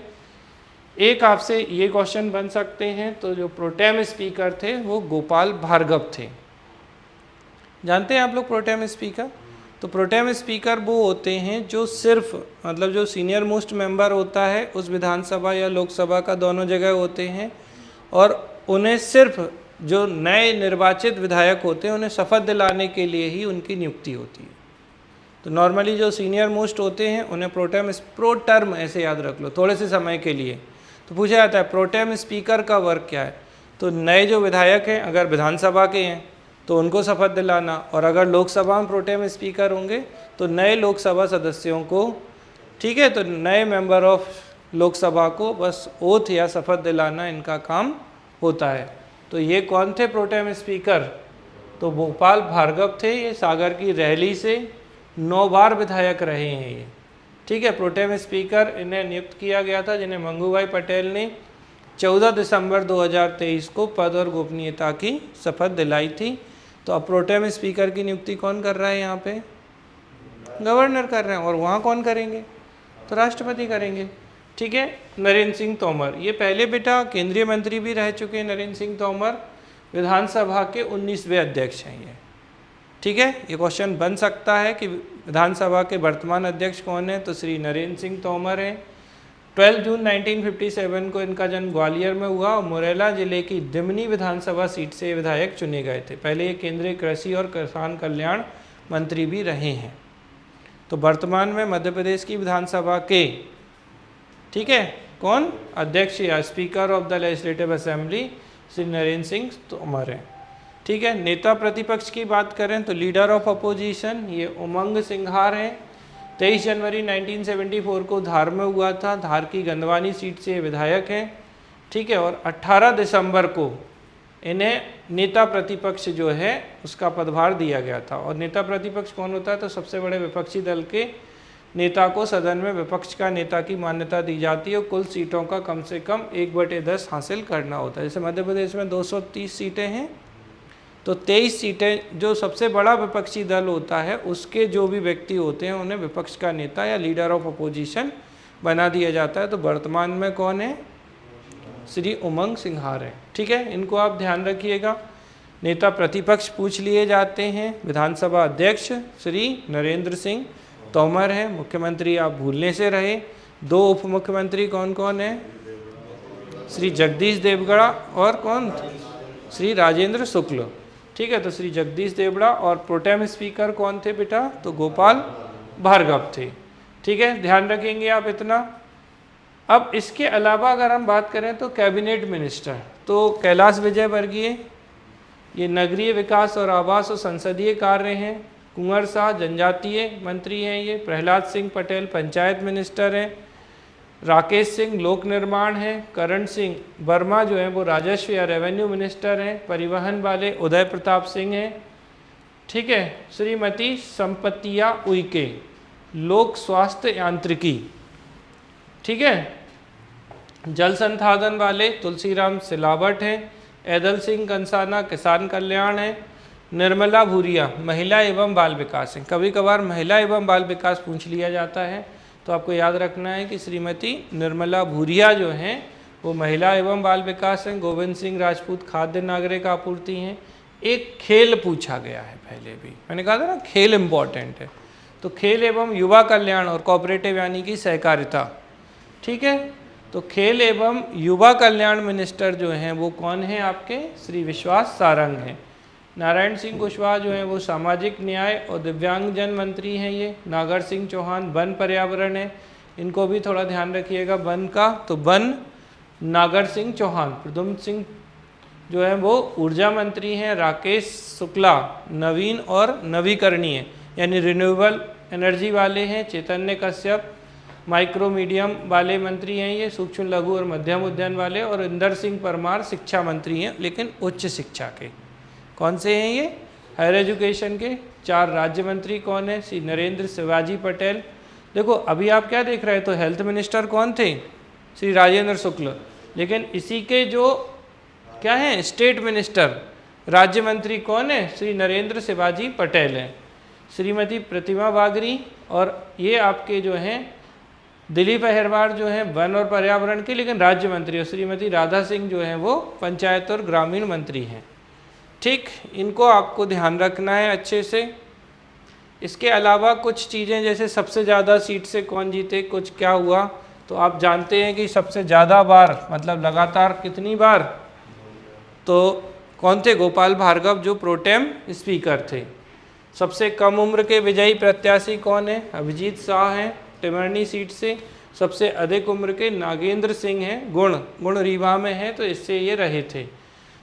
एक आपसे ये क्वेश्चन बन सकते हैं, तो जो प्रोटेम स्पीकर थे वो गोपाल भार्गव थे। जानते हैं आप लोग प्रोटेम स्पीकर? तो प्रोटेम स्पीकर वो होते हैं जो सिर्फ, मतलब जो सीनियर मोस्ट मेंबर होता है उस विधानसभा या लोकसभा का, दोनों जगह होते हैं। और उन्हें सिर्फ जो नए निर्वाचित विधायक होते हैं उन्हें शपथ दिलाने के लिए ही उनकी नियुक्ति होती है। तो नॉर्मली जो सीनियर मोस्ट होते हैं उन्हें प्रो टर्म ऐसे याद रख लो, थोड़े से समय के लिए। तो पूछा जाता है प्रोटेम स्पीकर का वर्क क्या है? तो नए जो विधायक हैं अगर विधानसभा के हैं तो उनको शपथ दिलाना, और अगर लोकसभा में प्रोटेम स्पीकर होंगे तो नए लोकसभा सदस्यों को, ठीक है, तो नए मेंबर ऑफ लोकसभा को बस ओथ या शपथ दिलाना इनका काम होता है। तो ये कौन थे प्रोटेम स्पीकर? तो गोपाल भार्गव थे। ये सागर की रैली से 9 बार विधायक रहे हैं ये, ठीक है। प्रोटेम स्पीकर इन्हें नियुक्त किया गया था, जिन्हें मंगू भाई पटेल ने 14 दिसंबर 2023 को पद और गोपनीयता की शपथ दिलाई थी। तो अब प्रोटेम स्पीकर की नियुक्ति कौन कर रहा है? यहाँ पे गवर्नर कर रहे हैं। और वहाँ कौन करेंगे? तो राष्ट्रपति करेंगे, ठीक है। नरेंद्र सिंह तोमर, ये पहले बेटा केंद्रीय मंत्री भी रह चुके हैं। नरेंद्र सिंह तोमर विधानसभा के 19वें अध्यक्ष हैं ये, ठीक है। ये क्वेश्चन बन सकता है कि विधानसभा के वर्तमान अध्यक्ष कौन है? तो श्री नरेंद्र सिंह तोमर हैं। 12 जून 1957 को इनका जन्म ग्वालियर में हुआ और मुरैना जिले की दिमनी विधानसभा सीट से विधायक चुने गए थे। पहले ये केंद्रीय कृषि और किसान कल्याण मंत्री भी रहे हैं। तो वर्तमान में मध्य प्रदेश की विधानसभा के, ठीक है, कौन अध्यक्ष या speaker of the legislative assembly Shri Narendra Singh Tomar हैं, ठीक है। नेता प्रतिपक्ष की बात करें तो लीडर ऑफ अपोजिशन ये उमंग सिंघार हैं। 23 जनवरी 1974 को धार में हुआ था। धार की गंदवानी सीट से विधायक हैं, ठीक है। और 18 दिसंबर को इन्हें नेता प्रतिपक्ष जो है उसका पदभार दिया गया था। और नेता प्रतिपक्ष कौन होता है? तो सबसे बड़े विपक्षी दल के नेता को सदन में विपक्ष का नेता की मान्यता दी जाती है और कुल सीटों का कम से कम 1/10 हासिल करना होता है। जैसे मध्य प्रदेश में 230 सीटें हैं, तो 23 सीटें जो सबसे बड़ा विपक्षी दल होता है उसके जो भी व्यक्ति होते हैं उन्हें विपक्ष का नेता या लीडर ऑफ अपोजिशन बना दिया जाता है। तो वर्तमान में कौन है? श्री उमंग सिंघार है। ठीक है, इनको आप ध्यान रखिएगा। नेता प्रतिपक्ष पूछ लिए जाते हैं। विधानसभा अध्यक्ष श्री नरेंद्र सिंह तोमर है। मुख्यमंत्री आप भूलने से रहे। 2 उप मुख्यमंत्री कौन कौन है? श्री जगदीश देवगड़ा और कौन? श्री राजेंद्र शुक्ल। ठीक है, तो श्री जगदीश देवगड़ा और प्रोटेम स्पीकर कौन थे बेटा? तो गोपाल भार्गव थे। ठीक है, ध्यान रखेंगे आप इतना। अब इसके अलावा अगर हम बात करें तो कैबिनेट मिनिस्टर, तो कैलाश विजयवर्गीय ये नगरीय विकास और आवास और संसदीय कार्य हैं। कुंवर शाह जनजातीय मंत्री हैं ये। प्रहलाद सिंह पटेल पंचायत मिनिस्टर हैं। राकेश सिंह लोक निर्माण है। करण सिंह वर्मा जो है वो राजस्व या रेवेन्यू मिनिस्टर हैं। परिवहन वाले उदय प्रताप सिंह हैं। ठीक है, श्रीमती संपतिया उइके लोक स्वास्थ्य यांत्रिकी। ठीक है, जल संसाधन वाले तुलसीराम सिलावट हैं। ऐदल सिंह कंसाना किसान कल्याण है। निर्मला भूरिया महिला एवं बाल विकास है। कभी कभार महिला एवं बाल विकास पूछ लिया जाता है, तो आपको याद रखना है कि श्रीमती निर्मला भूरिया जो हैं वो महिला एवं बाल विकास हैं। गोविंद सिंह राजपूत खाद्य नागरिक आपूर्ति हैं। एक खेल पूछा गया है पहले भी, मैंने कहा था ना खेल इम्पॉर्टेंट है, तो खेल एवं युवा कल्याण और कोऑपरेटिव यानी कि सहकारिता। ठीक है, तो खेल एवं युवा कल्याण मिनिस्टर जो हैं वो कौन हैं आपके? श्री विश्वास सारंग हैं। नारायण सिंह कुशवाहा जो हैं वो सामाजिक न्याय और दिव्यांगजन मंत्री हैं ये। नागर सिंह चौहान वन पर्यावरण है, इनको भी थोड़ा ध्यान रखिएगा वन का। तो वन नागर सिंह चौहान। प्रद्युम्न सिंह जो है वो ऊर्जा मंत्री हैं। राकेश शुक्ला नवीन और नवीकरणीय यानी रिन्यूएबल एनर्जी वाले हैं। चैतन्य कश्यप माइक्रो मीडियम वाले मंत्री हैं ये, सूक्ष्म लघु और मध्यम उद्यम वाले। और इंदर सिंह परमार शिक्षा मंत्री हैं, लेकिन उच्च शिक्षा के। कौन से हैं ये? हायर एजुकेशन के। 4 राज्य मंत्री कौन है? श्री नरेंद्र शिवाजी पटेल। देखो अभी आप क्या देख रहे हैं, तो हेल्थ मिनिस्टर कौन थे? श्री राजेंद्र शुक्ल। लेकिन इसी के जो क्या हैं स्टेट मिनिस्टर राज्य मंत्री कौन है? श्री नरेंद्र शिवाजी पटेल हैं। श्रीमती प्रतिमा बागरी और ये आपके जो हैं दिलीप अहिरवार जो हैं वन और पर्यावरण के, लेकिन राज्य मंत्री। और श्रीमती राधा सिंह जो हैं वो पंचायत और ग्रामीण मंत्री हैं। ठीक, इनको आपको ध्यान रखना है अच्छे से। इसके अलावा कुछ चीज़ें जैसे सबसे ज़्यादा सीट से कौन जीते, कुछ क्या हुआ, तो आप जानते हैं कि सबसे ज़्यादा बार मतलब लगातार कितनी बार, तो कौन थे? गोपाल भार्गव जो प्रोटेम स्पीकर थे। सबसे कम उम्र के विजयी प्रत्याशी कौन है? अभिजीत शाह हैं टिमरनी सीट से। सबसे अधिक उम्र के नागेंद्र सिंह हैं, गुण रीवा में है, तो इससे ये रहे थे।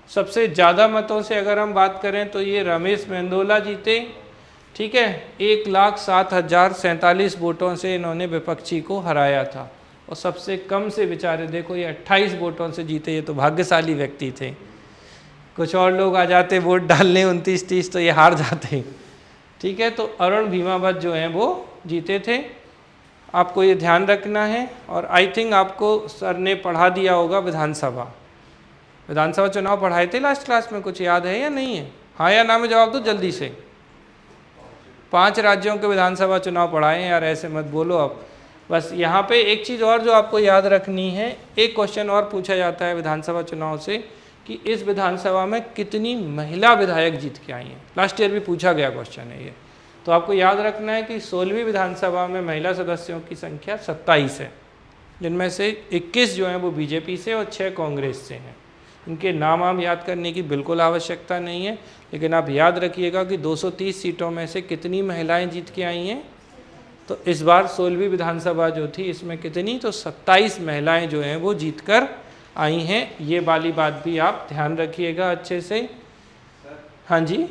सबसे ज़्यादा मतों से अगर हम बात करें तो ये रमेश मेंदोला जीते। ठीक है, 1,07,047 वोटों से इन्होंने विपक्षी को हराया था। और सबसे कम से बेचारे देखो ये 28 वोटों से जीते, ये तो भाग्यशाली व्यक्ति थे। कुछ और लोग आ जाते वोट डालने 29-30 तो ये हार जाते। ठीक है, तो अरुण भीमावत जो हैं वो जीते थे। आपको ये ध्यान रखना है। और आई थिंक आपको सर ने पढ़ा दिया होगा विधानसभा चुनाव पढ़ाए थे लास्ट क्लास में, कुछ याद है या नहीं है? हाँ या ना में जवाब दो जल्दी से। 5 राज्यों के विधानसभा चुनाव पढ़ाए हैं यार, ऐसे मत बोलो अब। बस यहाँ पे एक चीज़ और जो आपको याद रखनी है, एक क्वेश्चन और पूछा जाता है विधानसभा चुनाव से कि इस विधानसभा में कितनी महिला विधायक जीत के आई हैं। लास्ट ईयर भी पूछा गया क्वेश्चन है ये। तो आपको याद रखना है कि 16वीं विधानसभा में महिला सदस्यों की संख्या 27 है, जिनमें से 21 जो हैं वो बीजेपी से और 6 कांग्रेस से हैं। इनके नाम आप याद करने की बिल्कुल आवश्यकता नहीं है, लेकिन आप याद रखिएगा कि 230 सीटों में से कितनी महिलाएं जीत के आई हैं। तो इस बार 16वीं विधानसभा जो थी इसमें कितनी, तो 27 महिलाएं जो हैं वो जीत कर आई हैं। ये वाली बात भी आप ध्यान रखिएगा अच्छे से। हाँ जी,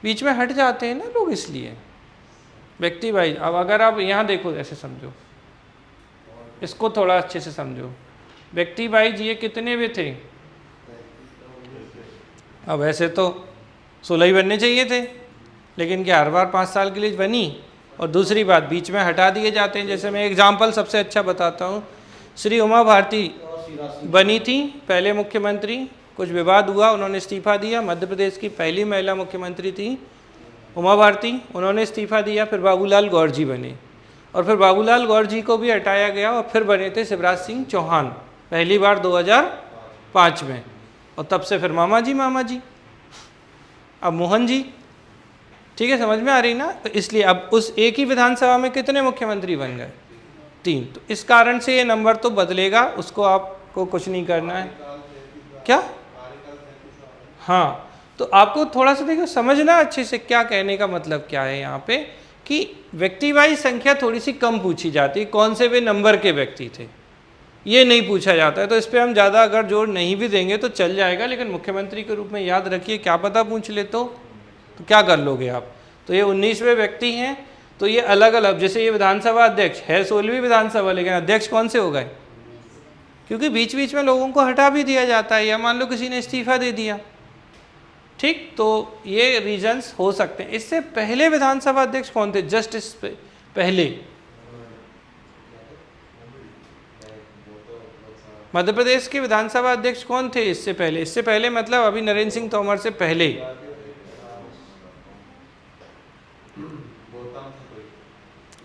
बीच में हट जाते हैं ना लोग, इसलिए व्यक्ति भाई। अब अगर आप यहाँ देखो, ऐसे समझो, इसको थोड़ा अच्छे से समझो। व्यक्ति भाई जी ये कितने में थे? अब ऐसे तो 16 ही बनने चाहिए थे, लेकिन क्या हर बार 5 साल के लिए बनी? और दूसरी बात, बीच में हटा दिए जाते हैं। जैसे मैं एग्जाम्पल सबसे अच्छा बताता हूँ, श्री उमा भारती बनी थी पहले मुख्यमंत्री, कुछ विवाद हुआ, उन्होंने इस्तीफा दिया। मध्य प्रदेश की पहली महिला मुख्यमंत्री थी उमा भारती, उन्होंने इस्तीफा दिया। फिर बाबूलाल गौर जी बने, और फिर बाबूलाल गौर जी को भी हटाया गया, और फिर बने थे शिवराज सिंह चौहान पहली बार 2005 में, और तब से फिर मामा जी, अब मोहन जी। ठीक है, समझ में आ रही ना? तो इसलिए अब उस एक ही विधानसभा में कितने मुख्यमंत्री बन गए? 3। तो इस कारण से ये नंबर तो बदलेगा, उसको आपको कुछ नहीं करना है। क्या? हाँ, तो आपको थोड़ा सा देखो समझना अच्छे से क्या कहने का मतलब क्या है यहाँ पे, कि व्यक्ति वाइज संख्या थोड़ी सी कम पूछी जाती है, कौन से वे नंबर के व्यक्ति थे ये नहीं पूछा जाता है। तो इस पर हम ज़्यादा अगर जोर नहीं भी देंगे तो चल जाएगा, लेकिन मुख्यमंत्री के रूप में याद रखिए, क्या पता पूछ ले तो क्या कर लोगे आप? तो ये 19वें व्यक्ति हैं, तो ये अलग अलग, जैसे ये विधानसभा अध्यक्ष है 16वीं विधानसभा, लेकिन अध्यक्ष कौन से हो गए? क्योंकि बीच बीच में लोगों को हटा भी दिया जाता है, या मान लो किसी ने इस्तीफा दे दिया। ठीक, तो ये रीजंस हो सकते हैं। इससे पहले विधानसभा अध्यक्ष कौन थे? जस्ट इस पहले मध्य प्रदेश के विधानसभा अध्यक्ष कौन थे? इससे पहले मतलब अभी नरेंद्र सिंह तोमर से पहले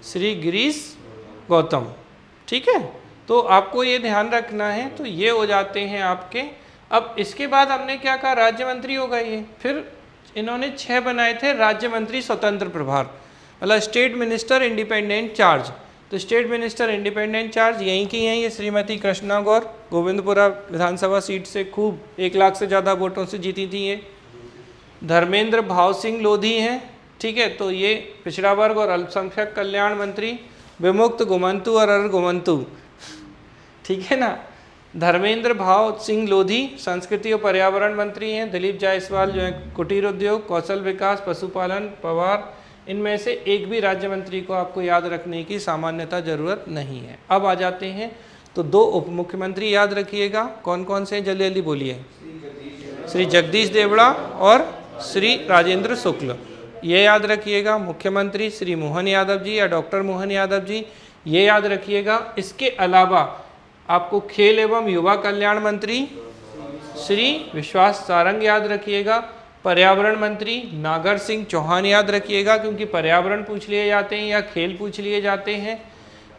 श्री गिरीश गौतम। ठीक है, तो आपको ये ध्यान रखना है। तो ये हो जाते हैं आपके। अब इसके बाद हमने क्या कहा? राज्य मंत्री हो गए ये। फिर इन्होंने 6 बनाए थे राज्य मंत्री स्वतंत्र प्रभार, मतलब स्टेट मिनिस्टर इंडिपेंडेंट चार्ज। तो स्टेट मिनिस्टर इंडिपेंडेंट चार्ज यहीं की हैं, ये श्रीमती कृष्णा गौर, गोविंदपुरा विधानसभा सीट से खूब 1 लाख से ज़्यादा वोटों से जीती थी ये। धर्मेंद्र भाव सिंह लोधी हैं। ठीक है, तो ये पिछड़ा वर्ग और अल्पसंख्यक कल्याण मंत्री, विमुक्त घुमंतु और अर घुमंतु। ठीक है ना? धर्मेंद्र भाव सिंह लोधी संस्कृति और पर्यावरण मंत्री हैं। दिलीप जायसवाल जो है कुटीर उद्योग, कौशल विकास, पशुपालन, पवार, इनमें से एक भी राज्य मंत्री को आपको याद रखने की सामान्यतः जरूरत नहीं है। अब आ जाते हैं, तो 2 उप मुख्यमंत्री याद रखिएगा। कौन कौन से? जल्दी जल्दी बोलिए। श्री जगदीश देवड़ा और श्री राजेंद्र शुक्ल, ये याद रखिएगा। मुख्यमंत्री श्री मोहन यादव जी या डॉक्टर मोहन यादव जी, ये याद रखिएगा। इसके अलावा आपको खेल एवं युवा कल्याण मंत्री श्री विश्वास सारंग याद रखिएगा। पर्यावरण मंत्री नागर सिंह चौहान याद रखिएगा, क्योंकि पर्यावरण पूछ लिए जाते हैं या खेल पूछ लिए जाते हैं।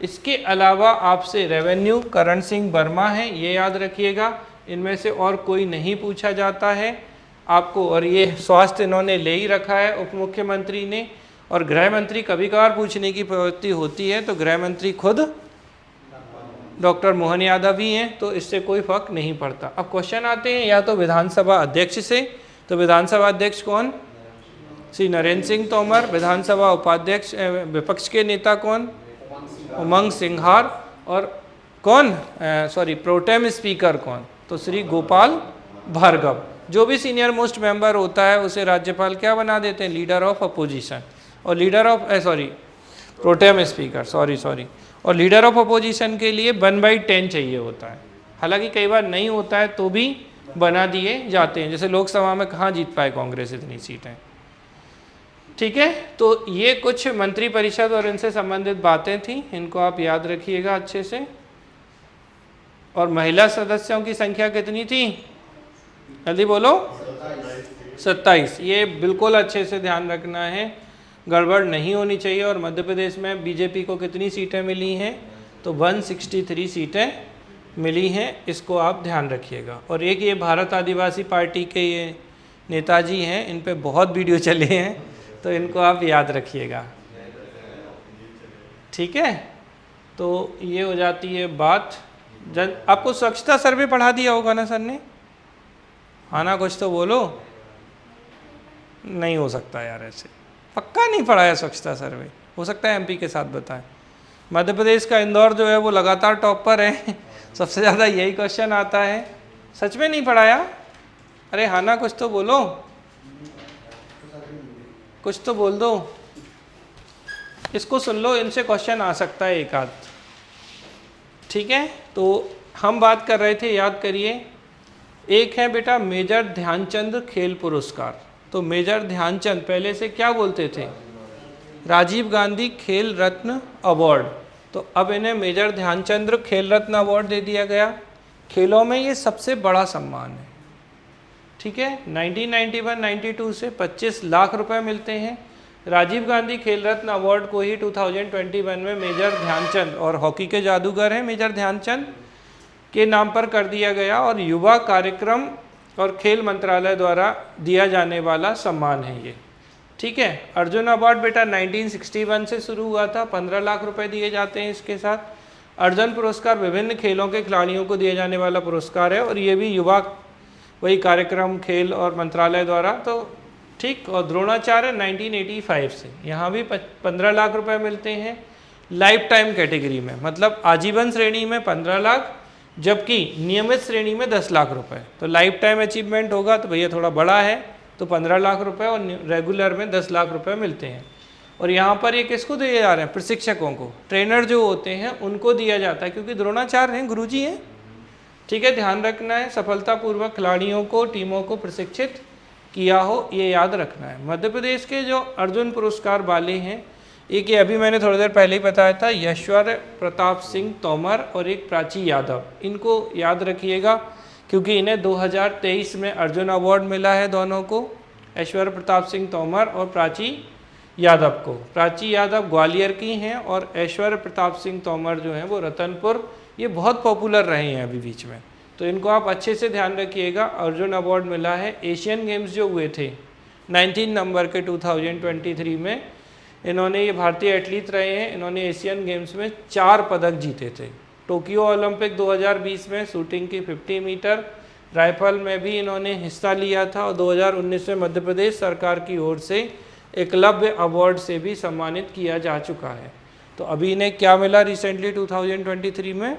इसके अलावा आपसे रेवेन्यू करण सिंह वर्मा हैं, ये याद रखिएगा। इनमें से और कोई नहीं पूछा जाता है आपको। और ये स्वास्थ्य इन्होंने ले ही रखा है उप मुख्यमंत्री ने। और गृह मंत्री कभी कभार पूछने की प्रवृत्ति होती है, तो गृह मंत्री खुद डॉक्टर मोहन यादव ही हैं, तो इससे कोई फर्क नहीं पड़ता। अब क्वेश्चन आते हैं या तो विधानसभा अध्यक्ष से, तो विधानसभा अध्यक्ष कौन? श्री नरेंद्र सिंह तोमर। विधानसभा उपाध्यक्ष विपक्ष के नेता कौन? उमंग सिंघार। और कौन प्रोटेम स्पीकर कौन? तो श्री गोपाल भार्गव। जो भी सीनियर मोस्ट मेंबर होता है उसे राज्यपाल क्या बना देते हैं? Leader of opposition. और leader of pro tem speaker sorry और लीडर ऑफ अपोजिशन के लिए 1/10 चाहिए होता है। हालांकि कई बार नहीं होता है तो भी बना दिए जाते हैं। जैसे लोकसभा में कहाँ जीत पाए कांग्रेस इतनी सीटें। ठीक है, तो ये कुछ मंत्री परिषद और इनसे संबंधित बातें थी, इनको आप याद रखिएगा अच्छे से। और महिला सदस्यों की संख्या कितनी थी? जल्दी बोलो। 27। ये बिल्कुल अच्छे से ध्यान रखना है, गड़बड़ नहीं होनी चाहिए। और मध्य प्रदेश में बीजेपी को कितनी सीटें मिली हैं? तो 163 सीटें मिली हैं, इसको आप ध्यान रखिएगा। और एक ये भारत आदिवासी पार्टी के ये नेताजी हैं, इन पे बहुत वीडियो चले हैं, तो इनको आप याद रखिएगा। ठीक है, तो ये हो जाती है बात। आपको स्वच्छता सर्वे पढ़ा दिया होगा ना सर ने? हाँ ना, कुछ तो बोलो। नहीं हो सकता यार, ऐसे पक्का नहीं पढ़ाया स्वच्छता सर्वे। हो सकता है एमपी के साथ बताएं। मध्य प्रदेश का इंदौर जो है वो लगातार टॉप पर है, सबसे ज़्यादा यही क्वेश्चन आता है। सच में नहीं पढ़ाया? अरे हाँ ना, कुछ तो बोलो, कुछ तो बोल दो। इसको सुन लो, इनसे क्वेश्चन आ सकता है एक आध। ठीक है, तो हम बात कर रहे थे, याद करिए। एक है बेटा मेजर ध्यानचंद खेल पुरस्कार, तो मेजर ध्यानचंद पहले से क्या बोलते थे, राजीव गांधी खेल रत्न अवार्ड, तो अब इन्हें मेजर ध्यानचंद खेल रत्न अवार्ड दे दिया गया। खेलों में ये सबसे बड़ा सम्मान है, ठीक है। 1991-92 से 25 लाख रुपए मिलते हैं। राजीव गांधी खेल रत्न अवार्ड को ही 2021 में मेजर ध्यानचंद, और हॉकी के जादूगर हैं मेजर ध्यानचंद, के नाम पर कर दिया गया, और युवा कार्यक्रम और खेल मंत्रालय द्वारा दिया जाने वाला सम्मान है ये, ठीक है। अर्जुन अवार्ड बेटा 1961 से शुरू हुआ था, 15 लाख रुपए दिए जाते हैं इसके साथ। अर्जुन पुरस्कार विभिन्न खेलों के खिलाड़ियों को दिए जाने वाला पुरस्कार है, और ये भी युवा वही कार्यक्रम खेल और मंत्रालय द्वारा, तो ठीक। और द्रोणाचार्य 1985 से, यहाँ भी 15 लाख रुपए मिलते हैं लाइफ टाइम कैटेगरी में, मतलब आजीवन श्रेणी में 15 लाख, जबकि नियमित श्रेणी में 10 लाख रुपए। तो लाइफ टाइम अचीवमेंट होगा तो भैया थोड़ा बड़ा है, तो 15 लाख रुपए, और रेगुलर में 10 लाख रुपए मिलते हैं। और यहाँ पर ये किसको दिए जा रहे हैं, प्रशिक्षकों को, ट्रेनर जो होते हैं उनको दिया जाता है, क्योंकि द्रोणाचार्य हैं, गुरुजी हैं, ठीक है। ध्यान रखना है, सफलतापूर्वक खिलाड़ियों को, टीमों को प्रशिक्षित किया हो, ये याद रखना है। मध्य प्रदेश के जो अर्जुन पुरस्कार वाले हैं, एक ये अभी मैंने थोड़ी देर पहले ही बताया था, यशवर प्रताप सिंह तोमर और एक प्राची यादव, इनको याद रखिएगा, क्योंकि इन्हें 2023 में अर्जुन अवार्ड मिला है दोनों को, ऐश्वर्य प्रताप सिंह तोमर और प्राची यादव को। प्राची यादव ग्वालियर की हैं, और ऐश्वर्य प्रताप सिंह तोमर जो हैं वो रतनपुर, ये बहुत पॉपुलर रहे हैं अभी बीच में, तो इनको आप अच्छे से ध्यान रखिएगा। अर्जुन अवार्ड मिला है। एशियन गेम्स जो हुए थे 19 नंबर के 2023 में, इन्होंने, ये भारतीय एथलीट रहे हैं, इन्होंने एशियन गेम्स में 4 पदक जीते थे। टोक्यो ओलंपिक 2020 में शूटिंग की 50 मीटर राइफल में भी इन्होंने हिस्सा लिया था, और 2019 में मध्य प्रदेश सरकार की ओर से एकलव्य अवार्ड से भी सम्मानित किया जा चुका है। तो अभी इन्हें क्या मिला रिसेंटली 2023 में,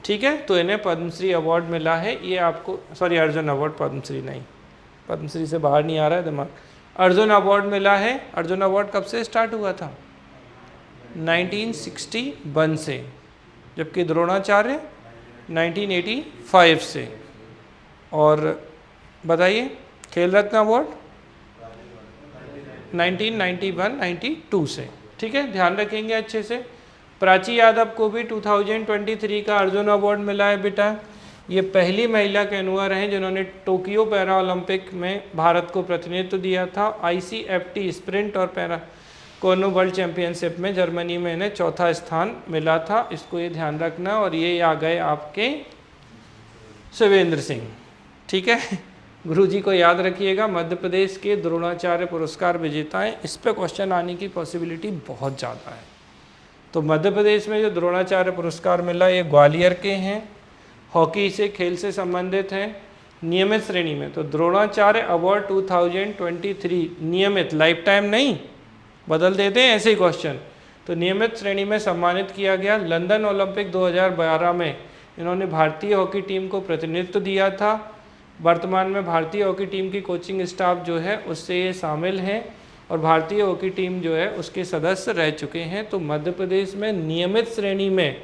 ठीक है, तो इन्हें पद्मश्री अवार्ड मिला है। ये आपको, सॉरी अर्जुन अवार्ड, पद्मश्री नहीं, पद्मश्री से बाहर नहीं आ रहा है दिमाग, अर्जुन अवार्ड मिला है। अर्जुन अवार्ड कब से स्टार्ट हुआ था, 1961 से, जबकि द्रोणाचार्य 1985 से। और बताइए खेल रत्न अवार्ड 1991-92 से, ठीक है, ध्यान रखेंगे अच्छे से। प्राची यादव को भी 2023 का अर्जुन अवार्ड मिला है बेटा। ये पहली महिला कैनुअर हैं जिन्होंने टोक्यो पैरा ओलंपिक में भारत को प्रतिनिधित्व दिया था। ICFT स्प्रिंट और पैरा कोनो वर्ल्ड चैंपियनशिप में जर्मनी में इन्हें 4था स्थान मिला था, इसको ये ध्यान रखना। और ये आ गए आपके शिवेंद्र सिंह, ठीक है, गुरुजी को याद रखिएगा। मध्य प्रदेश के द्रोणाचार्य पुरस्कार विजेता हैं, इस पर क्वेश्चन आने की पॉसिबिलिटी बहुत ज़्यादा है। तो मध्य प्रदेश में जो द्रोणाचार्य पुरस्कार मिला ये ग्वालियर के हैं, हॉकी से, खेल से संबंधित हैं, नियमित श्रेणी में। तो द्रोणाचार्य अवार्ड 2023 नियमित, लाइफ टाइम नहीं, बदल देते हैं ऐसे ही क्वेश्चन। तो नियमित श्रेणी में सम्मानित किया गया। लंदन ओलंपिक 2012 में इन्होंने भारतीय हॉकी टीम को प्रतिनिधित्व दिया था। वर्तमान में भारतीय हॉकी टीम की कोचिंग स्टाफ जो है उससे ये शामिल हैं, और भारतीय हॉकी टीम जो है उसके सदस्य रह चुके हैं। तो मध्य प्रदेश में नियमित श्रेणी में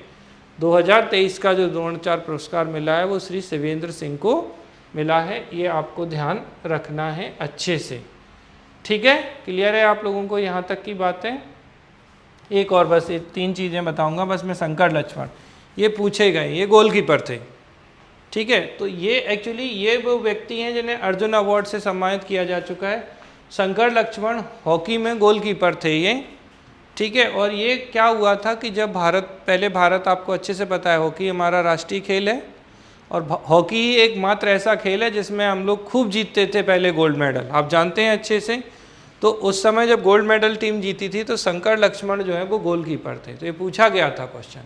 2023 का जो द्रोणाचार्य पुरस्कार मिला है वो श्री शिवेंद्र सिंह को मिला है। ये आपको ध्यान रखना है अच्छे से, ठीक है, क्लियर है आप लोगों को यहाँ तक की बातें। एक और बस 3 चीज़ें बताऊँगा बस मैं। शंकर लक्ष्मण ये पूछे गए, ये गोलकीपर थे, ठीक है। तो ये एक्चुअली ये वो व्यक्ति हैं जिन्हें अर्जुन अवार्ड से सम्मानित किया जा चुका है। शंकर लक्ष्मण हॉकी में गोलकीपर थे ये, ठीक है। और ये क्या हुआ था कि जब भारत आपको अच्छे से पता है हॉकी हमारा राष्ट्रीय खेल है, और हॉकी ही एकमात्र ऐसा खेल है जिसमें हम लोग खूब जीतते थे पहले गोल्ड मेडल, आप जानते हैं अच्छे से। तो उस समय जब गोल्ड मेडल टीम जीती थी तो शंकर लक्ष्मण जो है वो गोलकीपर थे। तो ये पूछा गया था क्वेश्चन,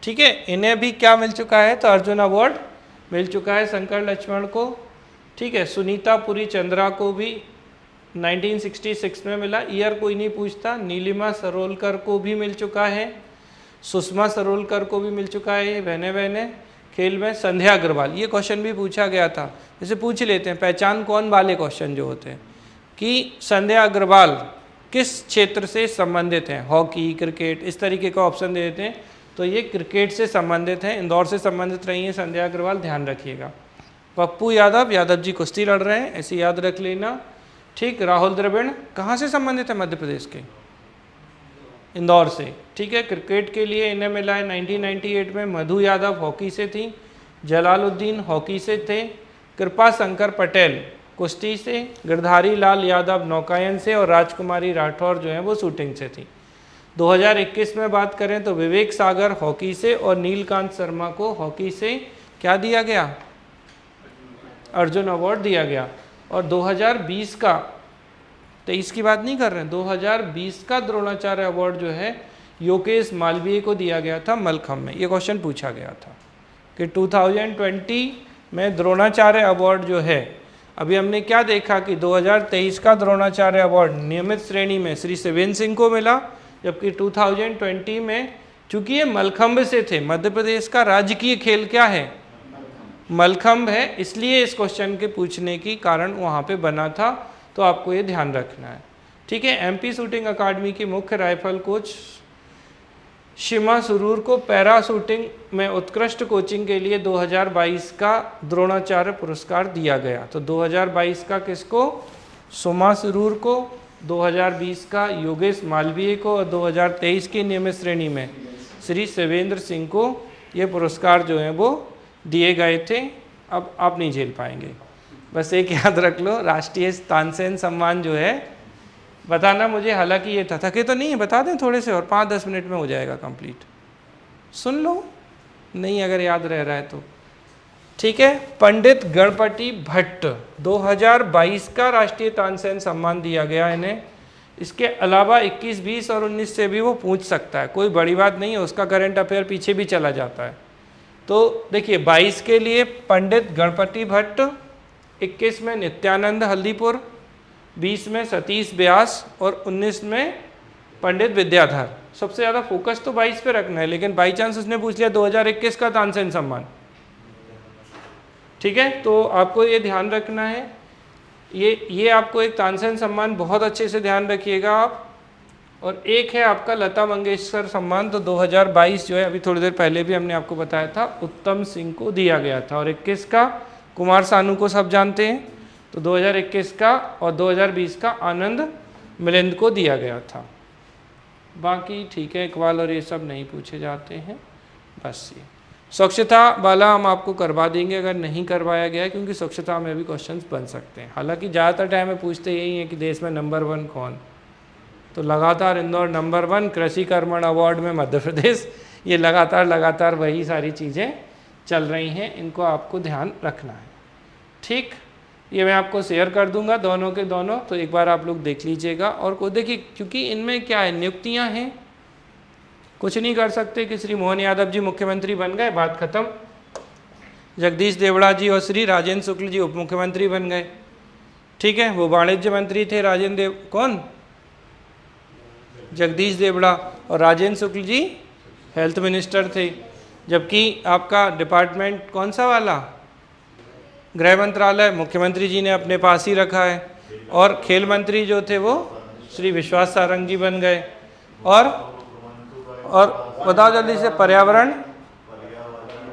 ठीक है। इन्हें भी क्या मिल चुका है, तो अर्जुन अवार्ड मिल चुका है शंकर लक्ष्मण को, ठीक है। सुनीता पुरी चंद्रा को भी 1966 में मिला, ईयर कोई नहीं पूछता। नीलिमा सरोलकर को भी मिल चुका है, सुषमा सरोलकर को भी मिल चुका है। बहने खेल में संध्या अग्रवाल, ये क्वेश्चन भी पूछा गया था, जैसे पूछ लेते हैं पहचान कौन वाले क्वेश्चन जो होते हैं कि संध्या अग्रवाल किस क्षेत्र से संबंधित हैं, हॉकी, क्रिकेट, इस तरीके का ऑप्शन दे देते हैं। तो ये क्रिकेट से संबंधित हैं, इंदौर से संबंधित रही हैं संध्या अग्रवाल, ध्यान रखिएगा। पप्पू यादव, यादव जी कुश्ती लड़ रहे हैं, ऐसे याद रख लेना। ठीक, राहुल द्रविड़ कहाँ से संबंधित है? मध्य प्रदेश के इंदौर से। ठीक है, क्रिकेट के लिए इन्हें मिला है 1998 में। मधु यादव हॉकी से थी, जलालुद्दीन हॉकी से थे, कृपा शंकर पटेल कुश्ती से, गिरधारी लाल यादव नौकायन से और राजकुमारी राठौर जो है वो शूटिंग से थी। 2021 में बात करें तो विवेक सागर हॉकी से और नीलकांत शर्मा को हॉकी से क्या दिया गया? अर्जुन अवार्ड दिया गया। और 2020 का, 23 की बात नहीं कर रहे हैं, 2020 का द्रोणाचार्य अवार्ड जो है योगेश मालवीय को दिया गया था मलखम्ब में। ये क्वेश्चन पूछा गया था कि 2020 में द्रोणाचार्य अवार्ड जो है, अभी हमने क्या देखा कि 2023 का द्रोणाचार्य अवार्ड नियमित श्रेणी में श्री शिवेंद्र सिंह को मिला, जबकि 2020 में चूंकि ये मलखम्ब से थे, मध्य प्रदेश का राजकीय खेल क्या है? मलखम्ब है, इसलिए इस क्वेश्चन के पूछने की कारण वहाँ पे बना था, तो आपको ये ध्यान रखना है। ठीक है, एमपी शूटिंग अकादमी की मुख्य राइफल कोच शिमा सुरूर को पैरा शूटिंग में उत्कृष्ट कोचिंग के लिए 2022 का द्रोणाचार्य पुरस्कार दिया गया। तो 2022 का किसको? शिमा सुरूर को, 2020 का योगेश मालवीय को और 2023 की नियमित श्रेणी में श्री शिवेंद्र सिंह को ये पुरस्कार जो है वो दिए गए थे। अब आप नहीं झेल पाएंगे, बस एक याद रख लो, राष्ट्रीय तानसेन सम्मान जो है, बताना मुझे, हालांकि ये थके तो नहीं है, बता दें थोड़े से, और 5-10 मिनट में हो जाएगा कंप्लीट। सुन लो, नहीं अगर याद रह रहा है तो ठीक है। पंडित गणपति भट्ट 2022 का राष्ट्रीय तानसेन सम्मान दिया गया इन्हें। इसके अलावा 21, 20 और 19 से भी वो पूछ सकता है, कोई बड़ी बात नहीं है, उसका करंट अफेयर पीछे भी चला जाता है। तो देखिए 22 के लिए पंडित गणपति भट्ट, 21 में नित्यानंद हल्दीपुर, 20 में सतीश व्यास और 19 में पंडित विद्याधर। सबसे ज़्यादा फोकस तो 22 पे रखना है, लेकिन बाई चांस उसने पूछ लिया 2021 का तानसेन सम्मान। ठीक है, तो आपको ये ध्यान रखना है, ये आपको एक तानसेन सम्मान बहुत अच्छे से ध्यान रखिएगा आप। और एक है आपका लता मंगेशकर सम्मान, तो 2022 जो है, अभी थोड़ी देर पहले भी हमने आपको बताया था, उत्तम सिंह को दिया गया था। और 21 का कुमार सानू को सब जानते हैं, तो 2021 का और 2020 का आनंद मिलिंद को दिया गया था। बाकी ठीक है, इकबाल और ये सब नहीं पूछे जाते हैं। बस ये स्वच्छता वाला हम आपको करवा देंगे अगर नहीं करवाया गया है, क्योंकि स्वच्छता में भी क्वेश्चंस बन सकते हैं। हालांकि ज़्यादातर टाइम में पूछते यही है कि देश में नंबर 1 कौन, तो लगातार इंदौर नंबर 1, कृषि कर्मण अवार्ड में मध्य प्रदेश, ये लगातार वही सारी चीज़ें चल रही हैं, इनको आपको ध्यान रखना है। ठीक, ये मैं आपको शेयर कर दूंगा दोनों के दोनों, तो एक बार आप लोग देख लीजिएगा। और को देखिए, क्योंकि इनमें क्या है, नियुक्तियां हैं, कुछ नहीं कर सकते कि श्री मोहन यादव जी मुख्यमंत्री बन गए, बात खत्म। जगदीश देवड़ा जी और श्री राजेंद्र शुक्ल जी उप मुख्यमंत्री बन गए। ठीक है, वो वाणिज्य मंत्री थे, कौन? जगदीश देवड़ा। और राजेंद्र शुक्ल जी हेल्थ मिनिस्टर थे। जबकि आपका डिपार्टमेंट कौन सा वाला, गृह मंत्रालय, मुख्यमंत्री जी ने अपने पास ही रखा है। और खेल मंत्री जो थे वो श्री विश्वास सारंग जी बन गए। और बताओ जल्दी से, पर्यावरण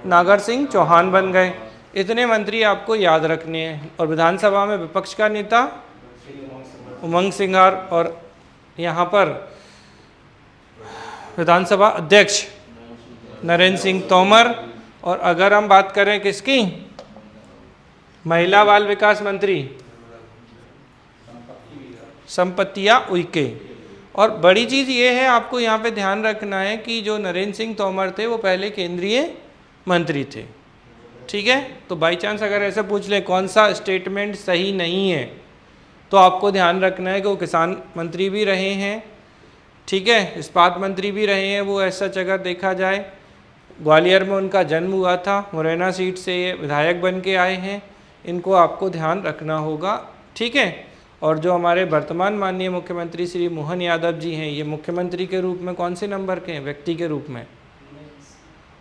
नागर सिंह चौहान बन गए। इतने मंत्री आपको याद रखने हैं। और विधानसभा में विपक्ष का नेता उमंग सिंघार, और यहाँ पर विधानसभा अध्यक्ष नरेंद्र सिंह तोमर। और अगर हम बात करें किसकी, महिला बाल विकास मंत्री संपत्तिया उइके। और बड़ी चीज़ ये है, आपको यहाँ पे ध्यान रखना है कि जो नरेंद्र सिंह तोमर थे वो पहले केंद्रीय मंत्री थे। ठीक है, तो बाई चांस अगर ऐसा पूछ ले कौन सा स्टेटमेंट सही नहीं है, तो आपको ध्यान रखना है कि वो किसान मंत्री भी रहे हैं। ठीक है, इस्पात मंत्री भी रहे हैं वो, ऐसा अगर देखा जाए। ग्वालियर में उनका जन्म हुआ था, मुरैना सीट से ये विधायक बन के आए हैं, इनको आपको ध्यान रखना होगा। ठीक है, और जो हमारे वर्तमान माननीय मुख्यमंत्री श्री मोहन यादव जी हैं, ये मुख्यमंत्री के रूप में कौन से नंबर के हैं, व्यक्ति के रूप में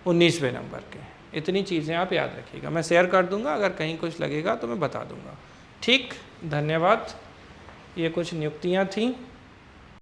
19वें नंबर के। इतनी चीज़ें आप याद रखिएगा, मैं शेयर कर दूंगा, अगर कहीं कुछ लगेगा तो मैं बता दूंगा। ठीक, धन्यवाद। ये कुछ नियुक्तियाँ थीं।